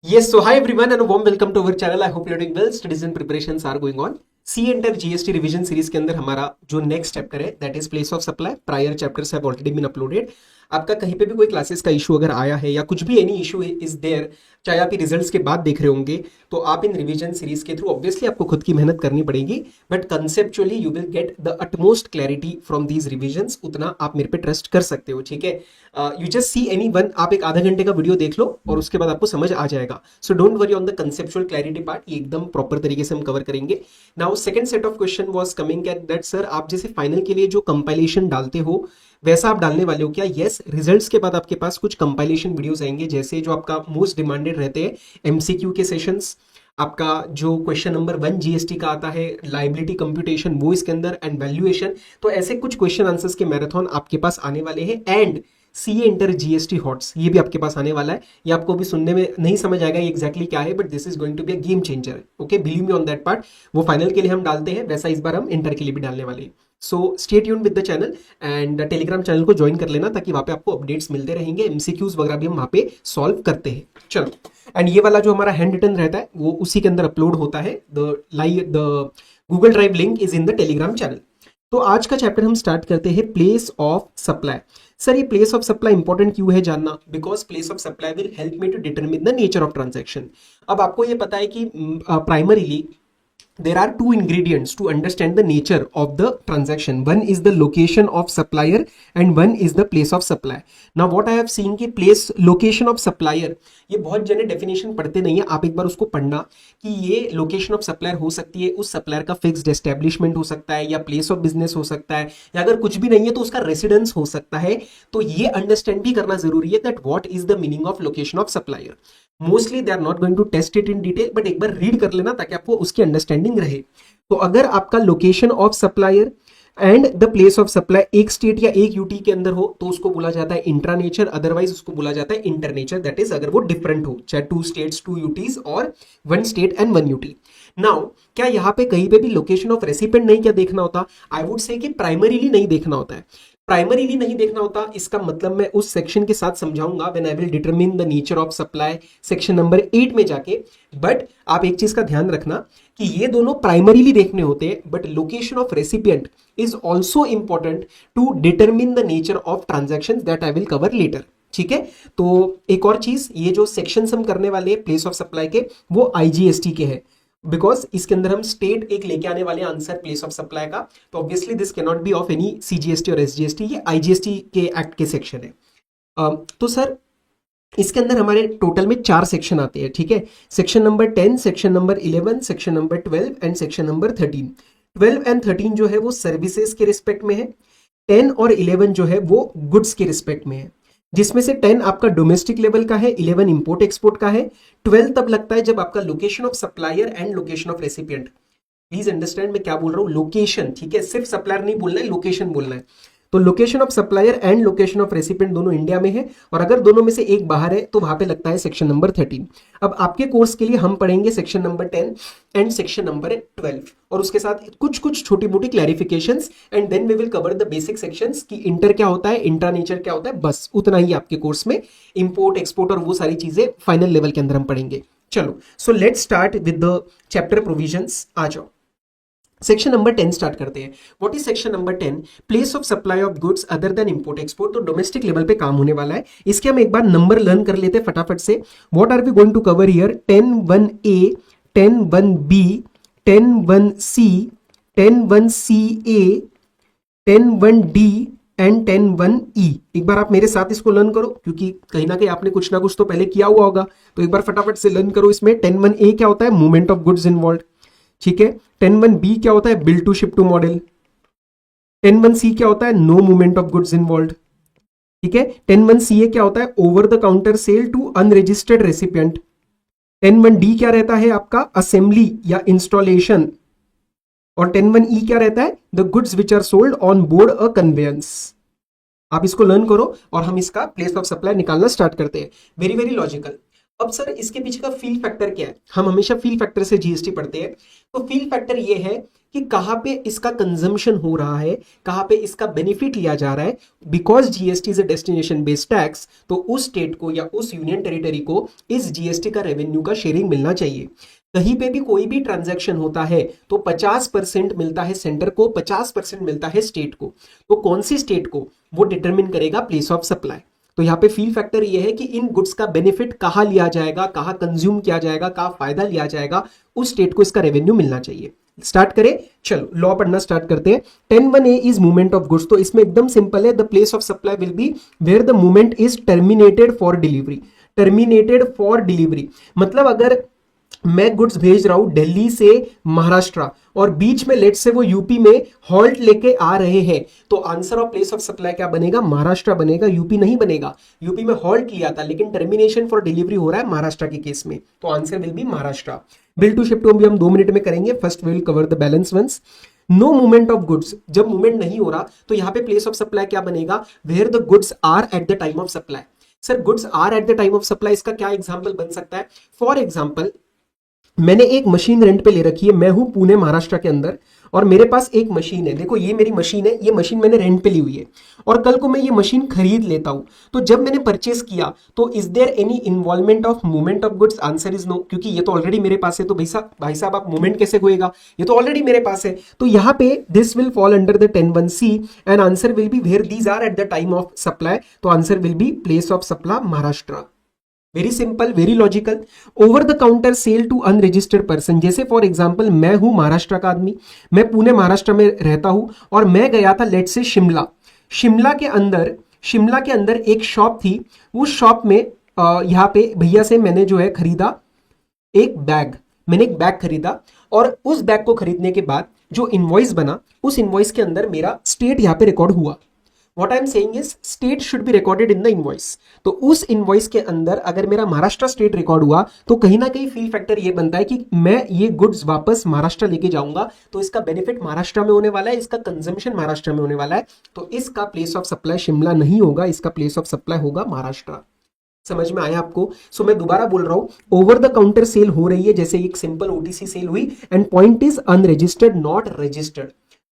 Yes, so hi everyone and a warm welcome to our channel. I hope you're doing well. Studies and preparations are going on. C inter GST revision series के अंदर हमारा जो next chapter है that is place of supply. Prior chapters have already been uploaded. आपका कहीं पे भी कोई क्लासेस का इशू अगर आया है या कुछ भी एनी इशू इज देयर, चाहे आप रिजल्ट्स के बाद देख रहे होंगे, तो आप इन रिवीजन सीरीज के थ्रू ऑब्वियसली आपको खुद की मेहनत करनी पड़ेगी, but conceptually you will get the utmost clarity from these revisions. उतना आप मेरे पे ट्रस्ट कर सकते हो, ठीक है. You just see any one, आप एक आधा घंटे का वीडियो देख लो और उसके बाद आपको समझ आ जाएगा. So don't worry on the conceptual clarity part, ये एकदम प्रॉपर तरीके से हम कवर करेंगे. Now second set of question was coming at that sir, आप जैसे फाइनल के लिए जो कंपाइलेशन डालते हो वैसा आप डालने वाले हो क्या? यस, रिजल्ट्स के बाद आपके पास कुछ कंपाइलेशन वीडियोस आएंगे, जैसे जो आपका मोस्ट डिमांडेड रहते हैं एमसीक्यू के सेशंस. आपका जो क्वेश्चन नंबर 1 जीएसटी का आता है, लाइबिलिटी कंप्यूटेशन वो इसके अंदर, एंड वैल्यूएशन. तो ऐसे कुछ क्वेश्चन आंसर्स के मैराथन आपके पास आने वाले हैं. And C inter GST hots ये भी आपके पास आने वाला है. ये आपको भी सुनने में नहीं समझ आएगा ये एग्जैक्टली क्या है, but this is going to be a game changer. Okay, believe me on that part. वो फाइनल के लिए हम डालते हैं, वैसा इस बार हम इंटर के लिए भी डालने वाले हैं. So stay tuned with the channel and Telegram channel को ज्वाइन कर लेना, ताकि वहाँ पे आपको अपडेट्स मिलते रहेंगे. एमसीक्यूज वगैरह भी हम वहाँ पे सॉल्व करते हैं. चलो, एंड ये वाला जो हमारा हैंड रिटन रहता है वो उसी के अंदर अपलोड होता है. The Google drive link is in the Telegram channel. तो आज का चैप्टर हम स्टार्ट करते हैं प्लेस ऑफ सप्लाई. सर, ये प्लेस ऑफ सप्लाई इंपॉर्टेंट क्यों है जानना? Because place of supply will help me to determine the nature of transaction. अब आपको ये पता है कि primarily there are two ingredients to understand the nature of the transaction. One is the location of supplier and one is the place of supply. Now what I have seen कि place location of supplier, ये बहुत जने definition पढ़ते नहीं है. आप एक बार उसको पढ़ना कि ये location of supplier हो सकती है उस supplier का fixed establishment हो सकता है, या place of business हो सकता है, या अगर कुछ भी नहीं है तो उसका residence हो सकता है. तो ये understand भी करना जरूरी है that what is the meaning of location of supplier. Mostly they are not going to test it in detail, but एक बार रीड कर लेना ताकि आपको उसकी अंडरस्टैंडिंग रहे. तो अगर आपका location of supplier and the place of supply एक स्टेट या एक यूटी के अंदर हो तो उसको बोला जाता है इंट्रा नेचर, अदरवाइज उसको बोला जाता है इंटर नेचर. दैट इज अगर वो डिफरेंट हो, चाहे 2 स्टेट्स 2 यूटीज और 1 स्टेट एंड 1 यूटी. नाउ क्या यहाँ पे कहीं पे भी लोकेशन ऑफ रेसिपेंट नहीं क्या देखना होता? आई वुड से कि प्राइमरीली नहीं देखना होता है. प्राइमरीली नहीं देखना होता, इसका मतलब मैं उस सेक्शन के साथ समझाऊंगा when I will determine the nature of supply, section number 8 में जाके. बट आप एक चीज का ध्यान रखना कि ये दोनों प्राइमरीली देखने होते हैं, but location of recipient is also important to determine the nature of transaction that I will cover later. ठीक है. तो एक और चीज, ये जो सेक्शन हम करने वाले प्लेस ऑफ सप्लाई के, वो आईजीएसटी के हैं, बिकॉज इसके अंदर हम स्टेट एक लेके आने वाले आंसर प्लेस ऑफ सप्लाई का. तो obviously this can not be of any CGST और एसजीएसटी, ये आईजीएसटी के एक्ट के सेक्शन है. तो सर इसके अंदर हमारे टोटल में 4 सेक्शन आते हैं. ठीक है. Section number 10, section number 11, section number 12 and section number 13. 12 and 13 जो है वो सर्विसेज के रिस्पेक्ट में है. 10 और 11 जो है वो गुड्स के रिस्पेक्ट में है, जिसमें से 10 आपका डोमेस्टिक लेवल का है, 11 इंपोर्ट एक्सपोर्ट का है. 12 तब लगता है जब आपका location of supplier and location of recipient. Please understand मैं क्या बोल रहा हूं, लोकेशन. ठीक है, सिर्फ सप्लायर नहीं बोलना है, लोकेशन बोलना है. तो location of supplier and location of recipient दोनों इंडिया में है, और अगर दोनों में से एक बाहर है तो वहां पे लगता है सेक्शन नंबर 13. अब आपके कोर्स के लिए हम पढ़ेंगे section number 10 and section number 12, और उसके साथ कुछ कुछ छोटी मोटी clarifications, and then we will cover the basic sections कि इंटर क्या होता है, इंट्रा नेचर क्या होता है. बस उतना ही आपके कोर्स में. इंपोर्ट एक्सपोर्ट और वो सारी चीजें फाइनल लेवल के अंदर हम पढ़ेंगे. चलो, so let's start with the chapter provisions. आ जाओ, सेक्शन नंबर 10 स्टार्ट करते हैं. What is section number 10? Place of supply of goods other than import export. तो डोमेस्टिक लेवल पे काम होने वाला है. इसके हम एक बार नंबर लर्न कर लेते हैं फटाफट से. What are we going to cover here? 10(1)A, 10(1)B, 10(1)C, 10(1)CA, 10(1)D and 10(1)E. एक बार आप मेरे साथ इसको लर्न करो, क्योंकि कहीं ना कहीं आपने कुछ ना कुछ तो पहले किया हुआ होगा. तो एक बार फटाफट से लर्न करो. इसमें 10(1)A क्या होता है? Movement of goods involve. ठीक है. 10(1)B क्या होता है? Bill to ship to model. 10(1)C क्या होता है? No movement of goods involve. ठीक है. 10(1)CA क्या होता है? Over the counter sale to unregistered recipient. 10(1)D क्या रहता है आपका? असेंबली या इंस्टॉलेशन. और 10(1)E क्या रहता है? The goods which are sold on board a conveyance. आप इसको लर्न करो और हम इसका प्लेस ऑफ सप्लाई निकालना स्टार्ट करते हैं. Very very logical. अब सर इसके पीछे का फील फैक्टर क्या है? हम हमेशा फील फैक्टर से जीएसटी पढ़ते हैं। तो फील फैक्टर ये है कि कहां पे इसका कंजम्पशन हो रहा है, कहां पे इसका बेनिफिट लिया जा रहा है। Because GST is a destination based tax, तो उस स्टेट को या उस यूनियन टेरिटरी को इस जीएसटी का रेवेन्यू का शेयरिंग मिलना चाहिए। कहीं पे भी कोई भी ट्रांजैक्शन होता है तो 50% मिलता है सेंटर को, 50% मिलता है स्टेट को। तो कौन सी स्टेट को, वो डिटरमिन करेगा प्लेस ऑफ सप्लाई। तो यहाँ पे फील फैक्टर ये है कि इन गुड्स का बेनिफिट कहाँ लिया जाएगा, कहाँ कंज्यूम किया जाएगा, कहाँ फायदा लिया जाएगा, उस स्टेट को इसका रेवेन्यू मिलना चाहिए। स्टार्ट करें, चलो लॉ पढ़ना स्टार्ट करते हैं। 10(1)(a) is movement of goods. तो इसमें एकदम सिंपल है, the place of supply will be where the movement is terminated for delivery. Terminated for delivery मतलब अगर मैं गुड्स भेज रहा हूं दिल्ली से महाराष्ट्र और बीच में लेट से वो यूपी में हॉल्ट लेके आ रहे हैं, तो answer of place of supply क्या बनेगा? महाराष्ट्र बनेगा, यूपी नहीं बनेगा। यूपी में हॉल्ट लिया था लेकिन टर्मिनेशन फॉर डिलीवरी हो रहा है महाराष्ट्र के केस में, तो answer will be Maharashtra. Bill to ship to भी हम 2 मिनट में करेंगे। First will cover the balance ones. No movement of goods, जब मूवमेंट नहीं हो रहा तो यहां पे प्लेस ऑफ सप्लाई क्या बनेगा? Where the goods are at the time of supply. Sir goods are at the time of supply, इसका क्या एग्जाम्पल बन सकता है? फॉर एग्जाम्पल मैंने एक मशीन रेंट पे ले रखी है, मैं हूं पुणे महाराष्ट्र के अंदर और मेरे पास एक मशीन है। देखो ये मेरी मशीन है, ये मशीन मैंने रेंट पे ली हुई है और कल को मैं ये मशीन खरीद लेता हूं। तो जब मैंने परचेस किया तो is there any involvement of movement of goods? Answer is no, क्योंकि ये तो ऑलरेडी मेरे पास है। तो भाई साहब आप मूवमेंट कैसे होएगा? ये तो ऑलरेडी मेरे पास है। तो यहाँ पे this will fall under the 10(1)(c) and answer will be where these are at the time of supply. तो answer will be place of supply Maharashtra. Very simple, very logical. Over the counter sale to unregistered person, जैसे for example मैं हूं महाराष्ट्र का आदमी, मैं पुणे महाराष्ट्र में रहता हूं और मैं गया था लेट से शिमला। शिमला के अंदर एक शॉप थी। उस शॉप में यहाँ पे भैया से मैंने जो है खरीदा एक बैग। मैंने एक बैग खरीदा और उस बैग को खरीदने के बाद जो इनवॉइस बना, उस इनवॉइस के अंदर मेरा स्टेट यहाँ पे रिकॉर्ड हुआ। What I'm saying is state should be recorded in the invoice। तो उस इनवॉइस के अंदर अगर मेरा महाराष्ट्र स्टेट रिकॉर्ड हुआ तो कहीं ना कहीं फील फैक्टर ये बनता है कि मैं ये गुड्स वापस महाराष्ट्र लेके जाऊंगा, तो इसका बेनिफिट महाराष्ट्र में होने वाला है, इसका कंजम्पशन महाराष्ट्र में होने वाला है। तो इसका प्लेस ऑफ सप्लाई शिमला नहीं होगा, इसका प्लेस ऑफ सप्लाई होगा महाराष्ट्र। समझ में आया आपको? सो मैं दोबारा बोल रहा हूं, ओवर द काउंटर सेल हो रही है जैसे एक सिंपल ओटीसी सेल हुई and point is unregistered not registered.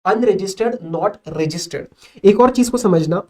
Unregistered not registered. एक और चीज को समझना,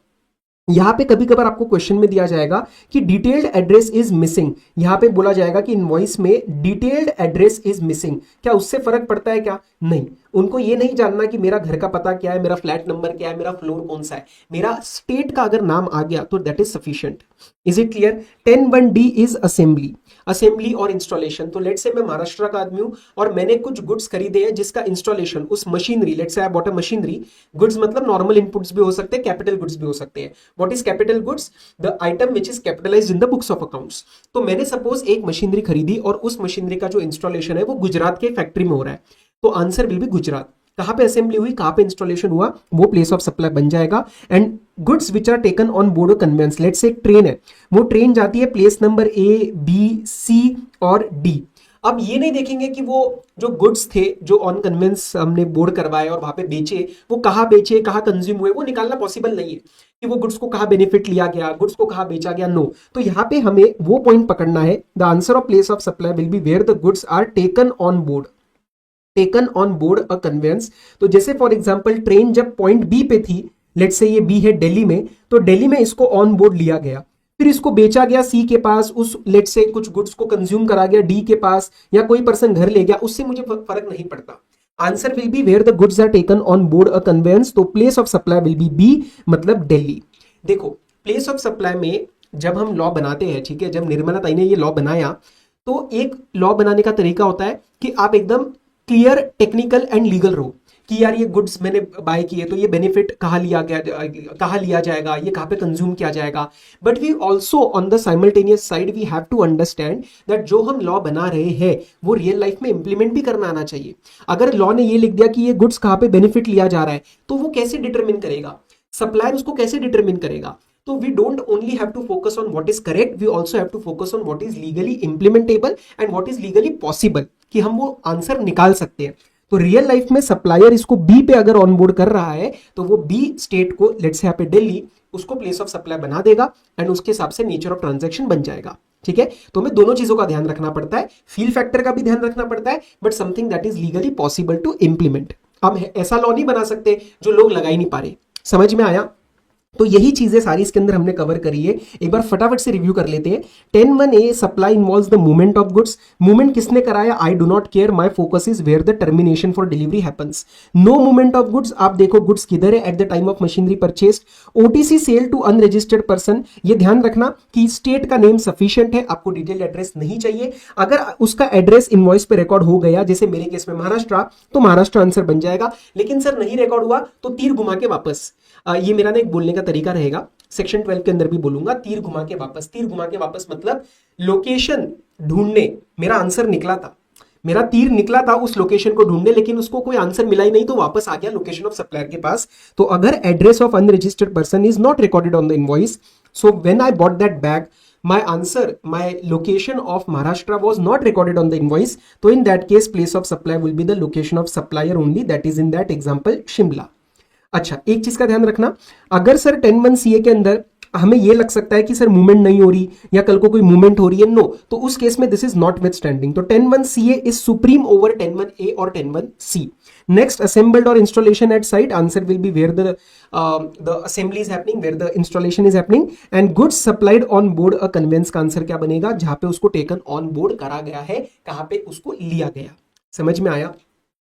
यहां पे कभी कभार आपको क्वेश्चन में दिया जाएगा कि डिटेल्ड एड्रेस इज मिसिंग। यहां पे बोला जाएगा कि इनवॉइस में डिटेल्ड एड्रेस इज मिसिंग। क्या उससे फर्क पड़ता है क्या? नहीं। उनको ये नहीं जानना कि मेरा घर का पता क्या है, मेरा फ्लैट नंबर क्या है, मेरा फ्लोर कौन सा है, मेरा स्टेट का अगर नाम आ गया तो that is sufficient. Is it clear? 10(1)(d) is assembly. Assembly और इंस्टॉलेशन। तो लेट से मैं महाराष्ट्र का आदमी हूं और मैंने कुछ गुड्स खरीदे हैं जिसका इंस्टॉलेशन उस मशीनरी, लेट से I bought a machinery. Goods मतलब नॉर्मल इनपुट्स भी हो सकते हैं, कैपिटल गुड्स भी हो सकते हैं। What is capital goods? The item which is capitalised in the books of accounts. तो मैंने सपोज एक मशीनरी खरीदी और उस मशीनरी का जो इंस्टॉलेशन है वो गुजरात के फैक्ट्री में हो रहा है, तो आंसर विल बी गुजरात। कहां पे असेंबली हुई, कहां पे इंस्टॉलेशन हुआ, वो प्लेस ऑफ सप्लाई बन जाएगा। And goods which are taken on board of conveyance, let say एक ट्रेन है, वो ट्रेन जाती है place number A B C और डी। अब ये नहीं देखेंगे कि वो जो गुड्स थे जो ऑन कन्वेंस हमने बोर्ड करवाए और वहां पे बेचे, वो कहाँ बेचे, कहाँ कंज्यूम हुए, वो निकालना पॉसिबल नहीं है कि वो गुड्स को कहाँ बेनिफिट लिया गया, गुड्स को कहाँ बेचा गया। नो। तो यहाँ पे हमें वो पॉइंट पकड़ना है, the answer of place of supply will be where the goods are taken on board. Taken on board a conveyance. तो जैसे फॉर एग्जांपल ट्रेन जब पॉइंट बी पे थी, लेट से ये बी है दिल्ली में, तो दिल्ली में इसको ऑन बोर्ड लिया गया, फिर इसको बेचा गया सी के पास, उस लेट से कुछ गुड्स को कंज्यूम करा गया डी के पास, या कोई पर्सन घर ले गया, उससे मुझे फर्क नहीं पड़ता। Answer will be where the goods are taken on board a conveyance. तो place of supply will be B, मतलब दिल्ली। देखो प्लेस ऑफ सप्लाई में जब हम लॉ बनाते हैं, ठीक है, जब निर्मला ताई ने ये लॉ बनाया तो एक लॉ बनाने का तरीका होता है कि आप एकदम क्लियर, टेक्निकल एंड लीगल रहो कि यार ये गुड्स मैंने बाय किए तो ये बेनिफिट कहाँ लिया गया, कहाँ लिया जाएगा, ये कहाँ पे कंज्यूम किया जाएगा। But we also on the simultaneous side we have to understand that जो हम लॉ बना रहे हैं वो रियल लाइफ में इंप्लीमेंट भी करना आना चाहिए। अगर लॉ ने ये लिख दिया कि ये गुड्स कहाँ पे बेनिफिट लिया जा रहा है, तो वो कैसे डिटरमिन करेगा, सप्लायर उसको कैसे डिटरमिन करेगा। तो we don't only have to focus on what is correct, we also have to focus on what is legally implementable and what is legally possible, कि हम वो आंसर निकाल सकते हैं। तो रियल लाइफ में सप्लायर इसको बी पे अगर ऑनबोर्ड कर रहा है तो वो बी स्टेट को, लेट्स से यहाँ पे दिल्ली, उसको प्लेस ऑफ सप्लाई बना देगा एंड उसके हिसाब से नेचर ऑफ ट्रांजैक्शन बन जाएगा। ठीक है, तो हमें दोनों चीजों का ध्यान रखना पड़ता है, फील फैक्टर का भी ध्यान रखना पड़ता है, but something that is legally possible to implement. हम ऐसा लॉ नहीं बना सकते जो लोग लगा ही नहीं पा रहे। समझ में आया? तो यही चीजें सारी इसके अंदर हमने कवर करी है। एक बार फटाफट से रिव्यू कर लेते हैं। 10(1)(a) supply involves the movement of goods. Movement किसने कराया? I do not care, my focus is where the termination for delivery happens. No movement of goods, आप देखो गुड्स किधर है? At the time of machinery purchased. OTC sale to unregistered person, ये ध्यान रखना कि स्टेट का नेम सफिशिएंट है, आपको डिटेल एड्रेस नहीं चाहिए। अगर उसका एड्रेस इनवॉइस पे रिकॉर्ड हो गया, जैसे मेरे केस में महाराष्ट्र, तो महाराष्ट्र आंसर बन जाएगा। लेकिन सर नहीं रिकॉर्ड हुआ तो तीर घुमा के वापस, ये मेरा ना एक बोलने का तरीका रहेगा, सेक्शन 12 के अंदर भी बोलूंगा, तीर घुमा के वापस। तीर घुमा के वापस मतलब लोकेशन ढूंढने, मेरा आंसर निकला था, मेरा तीर निकला था उस लोकेशन को ढूंढने, लेकिन उसको कोई आंसर मिला ही नहीं, तो वापस आ गया लोकेशन ऑफ सप्लायर के पास। तो अगर address of unregistered person is not recorded on the invoice, so when I bought that bag, my answer, my location of Maharashtra was not recorded on the invoice, so in that case place of supply will be the location of supplier only, that is in that example Shimla। अच्छा, एक चीज का ध्यान रखना, अगर sir 10(1)(ca) के अंदर हमें ये लग सकता है कि सर मूवमेंट नहीं हो रही या कल को कोई मूवमेंट हो रही है, नो, तो उस केस में this is notwithstanding. तो 10(1)(ca) इज सुप्रीम ओवर 10(1)(a) और 10(1)(c। नेक्स्ट, असेंबल्ड और installation at site, answer will be where the assembly is happening, where the installation is happening, and goods supplied on board a conveyance का answer क्या बनेगा? जहां पे उसको taken on board करा गया है, कहां पे उसको लिया गया। समझ में आया?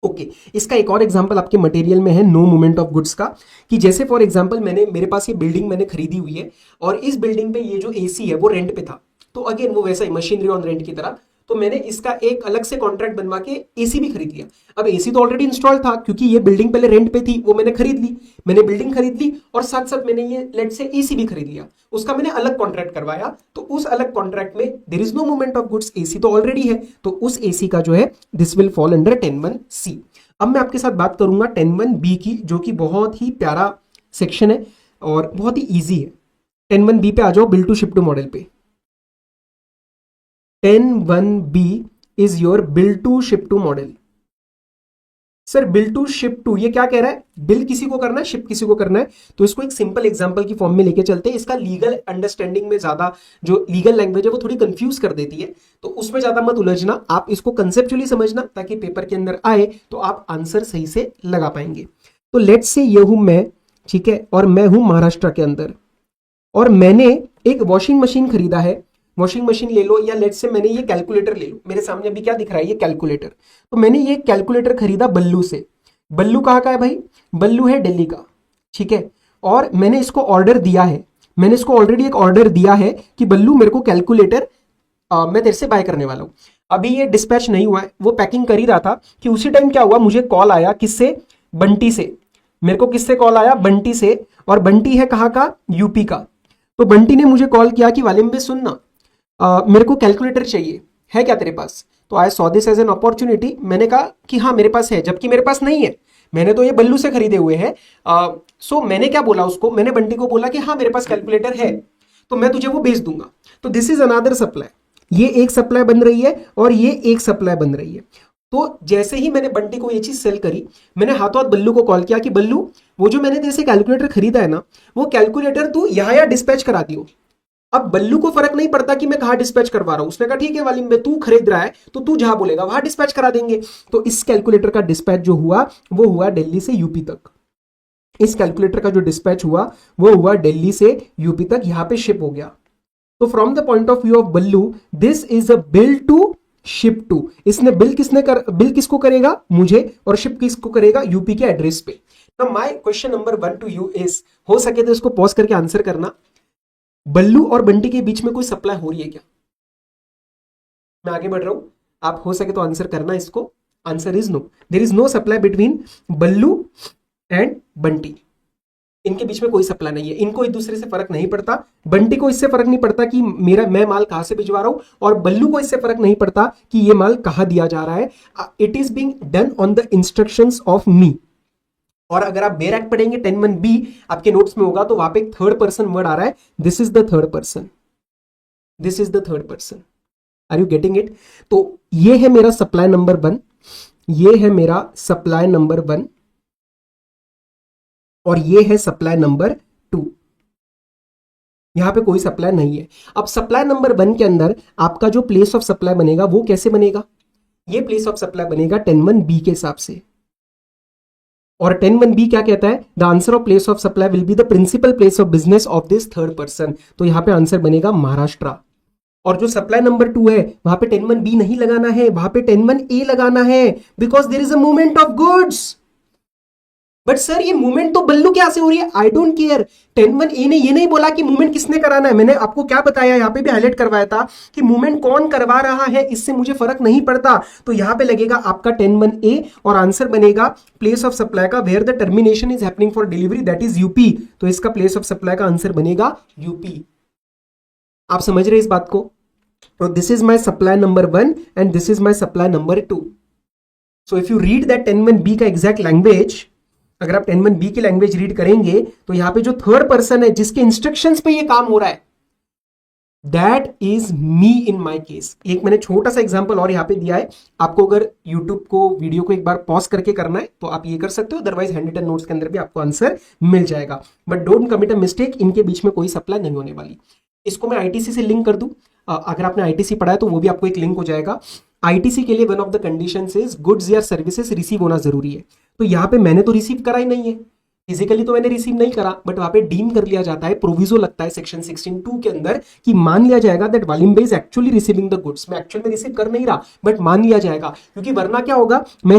ओके, इसका एक और एग्जांपल आपके मटेरियल में है नो मूवमेंट ऑफ गुड्स का, कि जैसे फॉर एग्जांपल मेरे पास ये बिल्डिंग मैंने खरीदी हुई है और इस बिल्डिंग पे ये जो एसी है वो रेंट पे था, तो अगेन वो वैसा ही मशीनरी ऑन रेंट की तरह, तो मैंने इसका एक अलग से कॉन्ट्रैक्ट बनवा के एसी भी खरीद लिया। अब एसी तो ऑलरेडी इंस्टॉल था, क्योंकि ये बिल्डिंग पहले रेंट पे थी, वो मैंने खरीद ली, मैंने बिल्डिंग खरीद ली और साथ साथ मैंने ये लेट से एसी भी खरीद लिया, उसका मैंने अलग कॉन्ट्रैक्ट करवाया, तो उस अलग कॉन्ट्रैक्ट में there is no movement of goods, AC तो ऑलरेडी है, तो उस एसी का जो है this will fall under 10(1)(c। अब मैं आपके साथ बात करूंगा 10(1)(b) की, जो कि बहुत ही प्यारा सेक्शन है और बहुत ही इजी है। 10(1)(b) पे आ जाओ, bill to ship to model पे। 10(1)(b) is your bill to ship to model. Sir bill to ship to, ये क्या कह रहा है? बिल किसी को करना है, शिप किसी को करना है, तो इसको एक सिंपल एग्जांपल की फॉर्म में लेके चलते हैं। इसका लीगल अंडरस्टैंडिंग में ज्यादा, जो लीगल लैंग्वेज है वो थोड़ी कंफ्यूज कर देती है, तो उसमें ज्यादा मत उलझना, आप इसको कंसेप्चुअली समझना, ताकि पेपर के अंदर आए तो आप आंसर सही से लगा पाएंगे। तो लेट्स से ये हूं मैं, ठीक है, और मैं हूं महाराष्ट्र के अंदर, और मैंने एक वॉशिंग मशीन खरीदा है, वॉशिंग मशीन ले लो, या लेट्स से मैंने ये कैलकुलेटर ले लो, मेरे सामने अभी क्या दिख रहा है? ये कैलकुलेटर। तो मैंने ये कैलकुलेटर खरीदा बल्लू से। बल्लू कहाँ का है भाई? बल्लू है दिल्ली का, ठीक है, और मैंने इसको ऑर्डर दिया है, मैंने इसको ऑलरेडी एक ऑर्डर दिया है कि बल्लू मेरे को कैलकुलेटर मैं तेरे से बाय करने वाला हूं। अभी ये डिस्पैच नहीं हुआ है, वो पैकिंग कर ही रहा था कि उसी टाइम क्या हुआ, मुझे कॉल आया, किससे? बंटी से। मेरे को किससे कॉल आया? बंटी से, और बंटी है कहाँ का? यूपी का। तो बंटी ने मुझे कॉल किया कि वालिम बे सुनना, मेरे को कैलकुलेटर चाहिए, है क्या तेरे पास? तो I saw this as an opportunity, मैंने कहा कि हाँ मेरे पास है, जबकि मेरे पास नहीं है, मैंने तो ये बल्लू से खरीदे हुए हैं। सो मैंने क्या बोला उसको, मैंने बंटी को बोला कि हाँ मेरे पास कैलकुलेटर है, तो मैं तुझे वो भेज दूंगा। तो दिस इज अनदर सप्लाई, ये एक सप्लाई बन रही है और ये एक सप्लाई बन रही है। तो जैसे ही मैंने बंटी को ये चीज सेल करी, मैंने हाथों हाथ बल्लू को कॉल किया कि बल्लू, वो जो मैंने तेरे से कैलकुलेटर खरीदा है ना, वो कैलकुलेटर तू यहाँ डिस्पैच करा दियो। अब बल्लू को फर्क नहीं पड़ता कि मैं कहां डिस्पैच करवा रहा हूं, उसने कहा ठीक है वालिम में तू खरीद रहा है तो तू जहां बोलेगा वहां डिस्पैच करा देंगे। तो इस कैलकुलेटर का डिस्पैच जो हुआ वो हुआ दिल्ली से यूपी तक। इस कैलकुलेटर का जो डिस्पैच हुआ वो हुआ दिल्ली से यूपी तक, यहां पे शिप हो गया। तो from the point of view of Ballu, this is a bill to ship to. इसने बिल बिल किसको करेगा? मुझे, और शिप किसको करेगा? यूपी के एड्रेस पे। Now my question number 1 to you is, हो सके तो इसको पॉज करके आंसर करना, बल्लू और बंटी के बीच में कोई सप्लाई हो रही है क्या? मैं आगे बढ़ रहा हूं, आप हो सके तो आंसर करना इसको। Answer is no, there is no supply between Ballu and Bunty, इनके बीच में कोई सप्लाई नहीं है, इनको एक दूसरे से फर्क नहीं पड़ता। बंटी को इससे फर्क नहीं पड़ता कि मैं माल कहां से भिजवा रहा हूं, और बल्लू को इससे फर्क नहीं पड़ता कि ये माल कहां दिया जा रहा है। It is being done on the instructions of me. और अगर आप बेरैक पढ़ेंगे 10(1)(b) आपके नोट्स में होगा, तो वहां पे एक थर्ड पर्सन वर्ड आ रहा है, this is the third person, this is the third person. Are you getting it? तो ये है मेरा सप्लाई नंबर 1, ये है मेरा सप्लाई नंबर 1, और ये है सप्लाई नंबर 2। यहाँ पे कोई सप्लाई नहीं है। अब सप्लाई नंबर 1 के अंदर आपका जो प्लेस ऑफ सप्लाई बनेगा वो कैसे बनेगा, ये प्लेस ऑफ सप्लाई बनेगा 10(1)(b) के हिसाब से। और 10(1)(b) क्या कहता है, the answer of place of supply will be the principal place of business of this third person. तो यहाँ पे आंसर बनेगा महाराष्ट्र। और जो सप्लाई नंबर 2 है वहां पे 10(1)(b) नहीं लगाना है, वहां पे 10(1)(a) लगाना है, because there is a movement of goods. But sir ये मूवमेंट तो बल्लू क्या से हो रही है, आई डोंट केयर। 10(1)(a) ने ये नहीं बोला कि मूवमेंट किसने कराना है, मैंने आपको क्या बताया, यहाँ पे भी हाईलाइट करवाया था कि मूवमेंट कौन करवा रहा है इससे मुझे फर्क नहीं पड़ता। तो यहाँ पे लगेगा आपका 10(1)(a) और आंसर बनेगा प्लेस ऑफ सप्लाई का where the termination is happening for delivery, that is UP. तो इसका प्लेस ऑफ सप्लाई का आंसर बनेगा यूपी। आप समझ रहे इस बात को? तो this is my supply number 1 and this is my supply number 2। So if you read that 10(1)(b) का एग्जैक्ट लैंग्वेज, अगर आप 10(1)(b) की लैंग्वेज रीड करेंगे तो यहां पे जो थर्ड पर्सन है जिसके इंस्ट्रक्शंस पे ये काम हो रहा है, that is me in my case. एक मैंने छोटा सा एग्जांपल और यहां पे दिया है, आपको अगर यूट्यूब को वीडियो को एक बार पॉज करके करना है तो आप ये कर सकते हो, अदरवाइज हैंड रिटन नोट्स के अंदर भी आपको आंसर मिल जाएगा। But don't commit a mistake, इनके बीच में कोई सप्लाई नहीं होने वाली। इसको मैं आईटीसी से लिंक कर दूं, अगर आपने आईटीसी पढ़ा है तो वो भी आपको एक लिंक हो जाएगा। आईटीसी के लिए one of the conditions is goods या सर्विसेज रिसीव होना जरूरी है। तो यहाँ पे मैंने तो रिसीव करा ही नहीं है, फिजिकली तो मैंने रिसीव नहीं करा, बट वहां पे डीम कर लिया जाता है, प्रोविजो लगता है सेक्शन 16(2) के अंदर कि मान लिया जाएगा that Walimbe is actually receiving the goods. मैं एक्चुअल में रिसीव कर नहीं रहा बट मान लिया जाएगा, क्योंकि वरना क्या होगा, मैं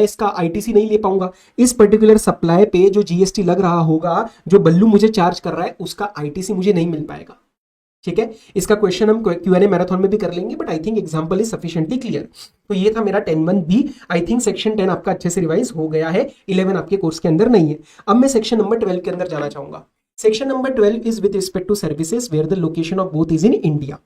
इसका आईटीसी नहीं ले पाऊंगा। इस पर्टिकुलर सप्लाई पे जो जीएसटी लग रहा होगा, जो बल्लू मुझे चार्ज कर रहा है, उसका आईटीसी मुझे नहीं मिल पाएगा। ठीक है, इसका क्वेश्चन हम क्यूएनए मैराथन में भी कर लेंगे, but I think example is sufficiently clear. तो ये था मेरा 10(1)(b). आई थिंक सेक्शन 10 आपका अच्छे से रिवाइज हो गया है, 11 आपके कोर्स के अंदर नहीं है। अब मैं सेक्शन नंबर 12 के अंदर जाना चाहूंगा। Section number 12 is with respect to services where the location of both is in India.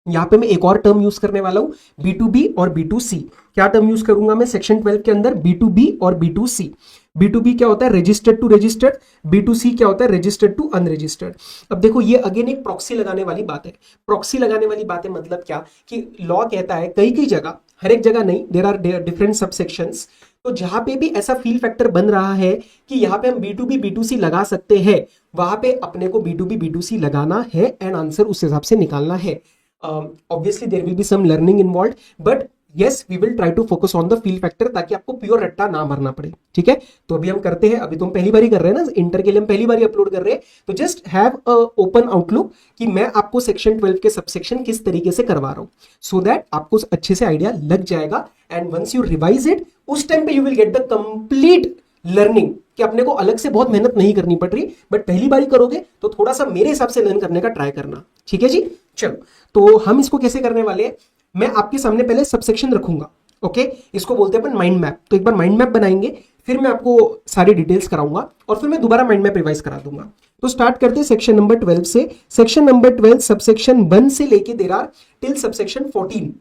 यहाँ पे मैं एक और टर्म यूज करने वाला हूं, B2B और B2C। क्या टर्म यूज करूंगा मैं सेक्शन 12 के अंदर, B2B और B2C। B2B क्या होता है, रजिस्टर्ड टू रजिस्टर्ड। B2C क्या होता है, रजिस्टर्ड टू अनरजिस्टर्ड। अब देखो ये अगेन एक प्रॉक्सी लगाने वाली बात है। प्रॉक्सी लगाने वाली बात है मतलब क्या, कि लॉ कहता है कई कई जगह, हर एक जगह नहीं, देयर आर डिफरेंट सबसेक्शंस, तो जहां पे भी ऐसा फील फैक्टर बन रहा है कि यहाँ पे हम B2B B2C लगा सकते हैं, वहां पे अपने को B2B B2C लगाना है एंड आंसर उस हिसाब से निकालना है। Obviously there will be some learning involved, but yes we will try to focus on the feel factor, ताकि आपको प्योर रट्टा ना मारना पड़े। ठीक है, तो अभी हम करते हैं, अभी तो हम पहली बार ही कर रहे हैं ना, इंटर के लिए हम पहली बार ही अपलोड कर रहे हैं, तो just have a open outlook कि मैं आपको सेक्शन 12 के सबसेक्शन किस तरीके से करवा रहा हूं, सो दैट आपको अच्छे से आइडिया लग जाएगा। And once you revise it, उस टाइम पे you will get the complete learning, कि अपने को अलग से बहुत मेहनत नहीं करनी पड़ रही, बट पहली बार ही करोगे तो थोड़ा सा मेरे हिसाब से लर्न करने का ट्राई करना। ठीक है जी, चलो तो हम इसको कैसे करने वाले हैं, मैं आपके सामने पहले सबसेक्शन रखूंगा। ओके, इसको बोलते हैं अपन माइंड मैप। तो एक बार माइंड मैप बनाएंगे, फिर मैं आपको सारी डिटेल्स कराऊंगा और फिर मैं दोबारा माइंड मैप रिवाइज करा दूंगा। तो स्टार्ट करते हैं सेक्शन नंबर 12 से। सेक्शन नंबर 12 सबसेक्शन 1 से लेके there are till subsection 14।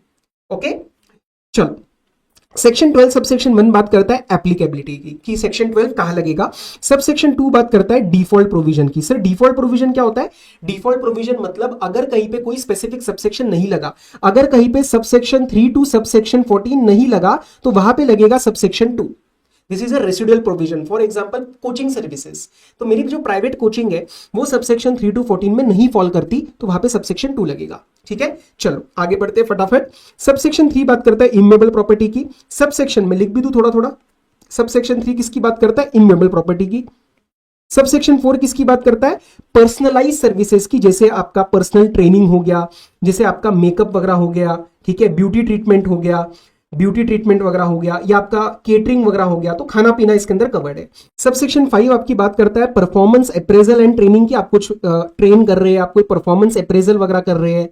Okay, चलो सेक्शन 12 सबसेक्शन 1 बात करता है एप्लीकेबिलिटी की, कि सेक्शन 12 कहां लगेगा। सबसेक्शन 2 बात करता है डिफॉल्ट प्रोविजन की। सर डिफॉल्ट प्रोविजन क्या होता है, डिफॉल्ट प्रोविजन मतलब अगर कहीं पे कोई स्पेसिफिक सबसेक्शन नहीं लगा, अगर कहीं पे सबसेक्शन 3 टू सबसेक्शन 14 नहीं लगा तो वहां पे लगेगा subsection 2। This is a residual provision. For example coaching services, तो मेरी जो प्राइवेट कोचिंग है वो सबसेक्शन 3 टू 14 में नहीं फॉल करती, तो वहां पे सबसेक्शन 2 लगेगा। ठीक है, चलो आगे बढ़ते हैं फटाफट। सबसेक्शन 3 बात करता है इमूवेबल प्रॉपर्टी की। सबसेक्शन में लिख भी दूं थोड़ा थोड़ा, सबसेक्शन 3 किसकी बात करता है, इमूवेबल प्रॉपर्टी की। सबसेक्शन 4 किसकी बात करता है, पर्सनलाइज सर्विसेज की, जैसे आपका पर्सनल ट्रेनिंग हो गया, जैसे आपका मेकअप वगैरह हो गया, ठीक है, ब्यूटी ट्रीटमेंट हो गया, ब्यूटी ट्रीटमेंट वगैरह हो गया, या आपका केटरिंग वगैरह हो गया, तो खाना पीना इसके अंदर कवर्ड है। सबसेक्शन 5 आपकी बात करता है परफॉर्मेंस अप्रेजल एंड ट्रेनिंग की। आप कुछ ट्रेन कर रहे हैं, आप कोई परफॉर्मेंस अप्रेजल वगैरह कर रहे हैं,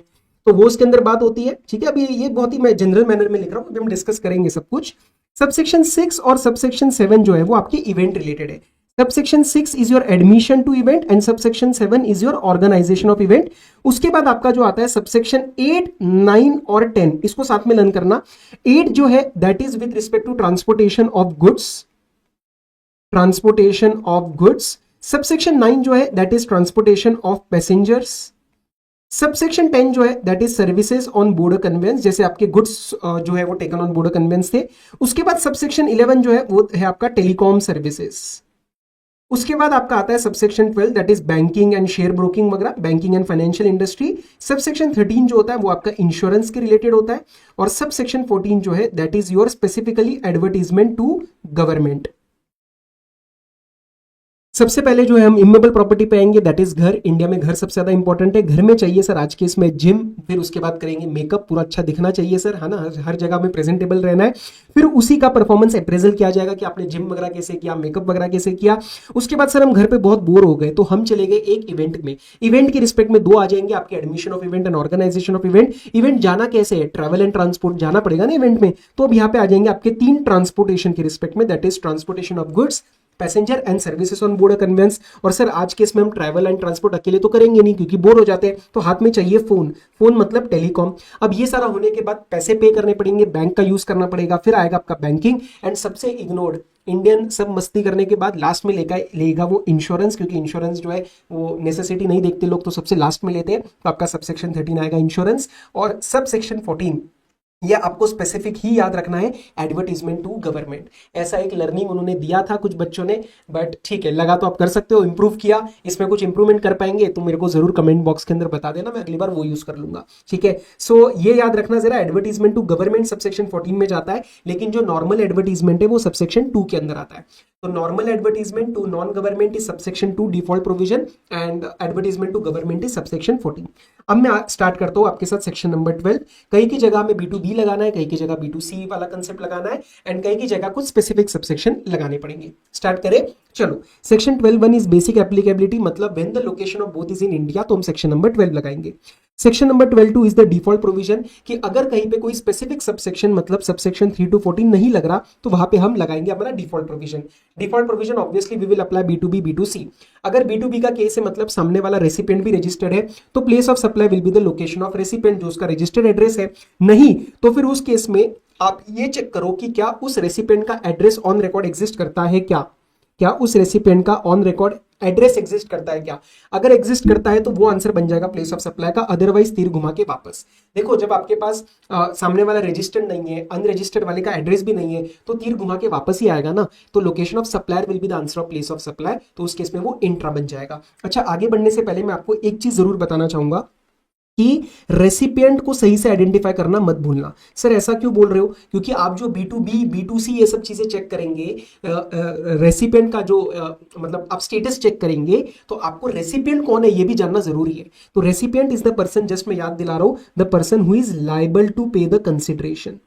तो वो इसके अंदर बात होती है। ठीक है, अभी ये बहुत ही मैं जनरल मैनर में लिख रहा हूं, अभी हम डिस्कस करेंगे सब कुछ। सबसेक्शन 6 और सबसेक्शन 7 जो है वो आपके इवेंट रिलेटेड है। Subsection 6 is your admission to event and subsection 7 is your organisation of event. उसके बाद आपका जो आता है सबसेक्शन 8, 9 और 10, इसको साथ में लर्न करना। 8 जो है that is with respect to transportation of goods, transportation of goods. Subsection 9 जो है that is transportation of passengers. Subsection 10 जो है that is services on board a conveyance, जैसे आपके गुड्स जो है वो टेकन ऑन बोर्डर कन्वेंस थे। उसके बाद सबसेक्शन 11 जो है वो है आपका टेलीकॉम सर्विसेज। उसके बाद आपका आता है subsection 12 that is banking and share broking वगैरह, banking and financial industry. Subsection 13 जो होता है वो आपका इंश्योरेंस के रिलेटेड होता है। और सबसेक्शन 14 जो है that is your specifically advertisement to government. सबसे पहले जो है हम इमेबल प्रॉपर्टी पे आएंगे, दैट इज घर। इंडिया में घर सबसे ज्यादा इंपॉर्टेंट है, घर में चाहिए सर आज के इसमें जिम, फिर उसके बाद करेंगे मेकअप, पूरा अच्छा दिखना चाहिए सर, है ना, हर जगह में प्रेजेंटेबल रहना है। फिर उसी का परफॉर्मेंस अप्रेजल किया जाएगा कि आपने जिम वगैरह कैसे किया, मेकअप वगैरह कैसे किया। उसके बाद सर हम घर पे बहुत बोर हो गए तो हम चले गए एक इवेंट में। इवेंट के रिस्पेक्ट में दो आ जाएंगे आपके, admission of event and organisation of event. Event जाना कैसे है, ट्रैवल एंड ट्रांसपोर्ट जाना पड़ेगा ना इवेंट में, तो अब यहाँ पे आ जाएंगे आपके तीन ट्रांसपोर्टेशन के रिस्पेक्ट में, that is transportation of goods, passenger and services on board conveyance. और सर आज के इसमें हम ट्रैवल एंड ट्रांसपोर्ट अकेले तो करेंगे नहीं क्योंकि बोर हो जाते हैं, तो हाथ में चाहिए फोन, फोन मतलब टेलीकॉम। अब ये सारा होने के बाद पैसे पे करने पड़ेंगे, बैंक का यूज करना पड़ेगा, फिर आएगा आपका बैंकिंग एंड सबसे इग्नोर्ड इंडियन, सब मस्ती करने के बाद लास्ट में लेगा वो इंश्योरेंस, क्योंकि इंश्योरेंस जो है वो नेसेसिटी नहीं देखते लोग तो सबसे लास्ट में लेते हैं। तो आपका सबसेक्शन 13 आएगा इंश्योरेंस। और सबसेक्शन 14 या आपको स्पेसिफिक ही याद रखना है, एडवर्टीजमेंट टू गवर्नमेंट। ऐसा एक लर्निंग उन्होंने दिया था कुछ बच्चों ने, बट ठीक है लगा तो आप कर सकते हो, इंप्रूव किया, इसमें कुछ इंप्रूवमेंट कर पाएंगे तो मेरे को जरूर कमेंट बॉक्स के अंदर बता देना, मैं अगली बार वो यूज कर लूंगा। ठीक है, सो ये याद रखना जरा, एडवर्टीजमेंट टू गवर्नमेंट सबसेक्शन 14 में जाता है, लेकिन जो नॉर्मल एडवर्टीजमेंट है वो सबसेक्शन 2 के अंदर आता है। तो normal advertisement to non government is subsection 2 default provision and advertisement to government is subsection 14। अब मैं स्टार्ट करता हूं आपके साथ सेक्शन नंबर 12। कई की जगह में B2B लगाना है, कई की जगह B2C वाला कंसेप्ट लगाना है एंड कई की जगह कुछ स्पेसिफिक सबसेक्शन लगाने पड़ेंगे। स्टार्ट करें, चलो। सेक्शन 12(1) इज बेसिक एप्लीकेबिलिटी, मतलब when the location of both is in India, तो हम सेक्शन नंबर 12 लगाएंगे। Section number 12(2) is the default provision, कि अगर कहीं पे कोई स्पेसिफिक सबसेक्शन मतलब सबसेक्शन 3 to 14 नहीं लग रहा तो वहां पे हम लगाएंगे हमारा default provision. Default provision obviously we will apply B2B B2C। अगर B2B का केस है मतलब सामने वाला रेसिपिएंट भी रजिस्टर्ड है तो place of supply will be the location of recipient, जो उसका रजिस्टर्ड एड्रेस है। नहीं तो फिर उस केस में आप ये चेक करो कि क्या उस रेसिपिएंट का एड्रेस ऑन रिकॉर्ड एग्जिस्ट करता है, क्या उस रेसिपिएंट का ऑन रिकॉर्ड एड्रेस एग्जिस्ट करता है क्या। अगर एग्जिस्ट करता है तो वो आंसर बन जाएगा प्लेस ऑफ सप्लाई का, अदरवाइज तीर घुमा के वापस। देखो जब आपके पास सामने वाला रजिस्टर्ड नहीं है, अनरजिस्टर्ड वाले का एड्रेस भी नहीं है, तो तीर घुमा के वापस ही आएगा ना, तो location of supplier will be the answer of place of supply, तो उस केस में वो इंट्रा बन जाएगा। अच्छा, आगे बढ़ने से पहले मैं आपको एक चीज जरूर बताना चाहूंगा कि रेसिपिएंट को सही से आइडेंटिफाई करना मत भूलना। सर ऐसा क्यों बोल रहे हो, क्योंकि आप जो B2B B2C ये सब चीजें चेक करेंगे, रेसिपिएंट का जो मतलब आप स्टेटस चेक करेंगे तो आपको रेसिपिएंट कौन है ये भी जानना जरूरी है। तो recipient is the person, just मैं याद दिला रहा हूं, the person who is liable to pay the consideration,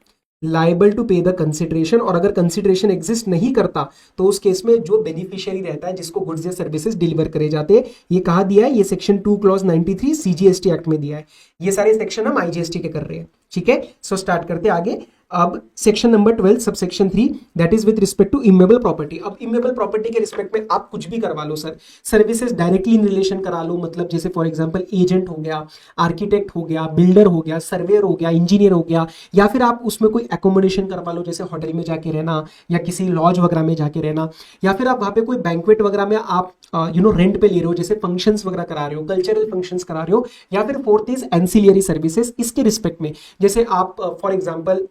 liable to pay the consideration. और अगर कंसिडरेशन एग्जिस्ट नहीं करता तो उस केस में जो बेनिफिशियरी रहता है जिसको गुड्स या सर्विसेज डिलीवर करे जाते हैं, ये कहा दिया है, ये सेक्शन 2 क्लॉज 93 CGST एक्ट में दिया है। ये सारे सेक्शन हम IGST के कर रहे हैं। ठीक है, सो स्टार्ट करते आगे। अब section number 12 subsection 3 that is with respect to immovable property. अब इमेबल प्रॉपर्टी के रिस्पेक्ट में आप कुछ भी करवा लो sir, services directly in relation करा लो, मतलब जैसे फॉर एग्जांपल एजेंट हो गया, आर्किटेक्ट हो गया, बिल्डर हो गया, सर्वेयर हो गया, इंजीनियर हो गया, या फिर आप उसमें कोई एकोमोडेशन करवा लो, जैसे होटल में जाके रहना या किसी लॉज वगैरह में जाके रहना, या फिर आप वहाँ पे कोई बैंक्वेट वगैरह में आप रेंट पे ले रहे हो, जैसे फंक्शंस वगैरह करा रहे हो, कल्चरल फंक्शंस करा रहे हो, या फिर फोर्थ इज एंसिलियरी सर्विसेज। इसके रिस्पेक्ट में जैसे आप फॉर एग्जांपल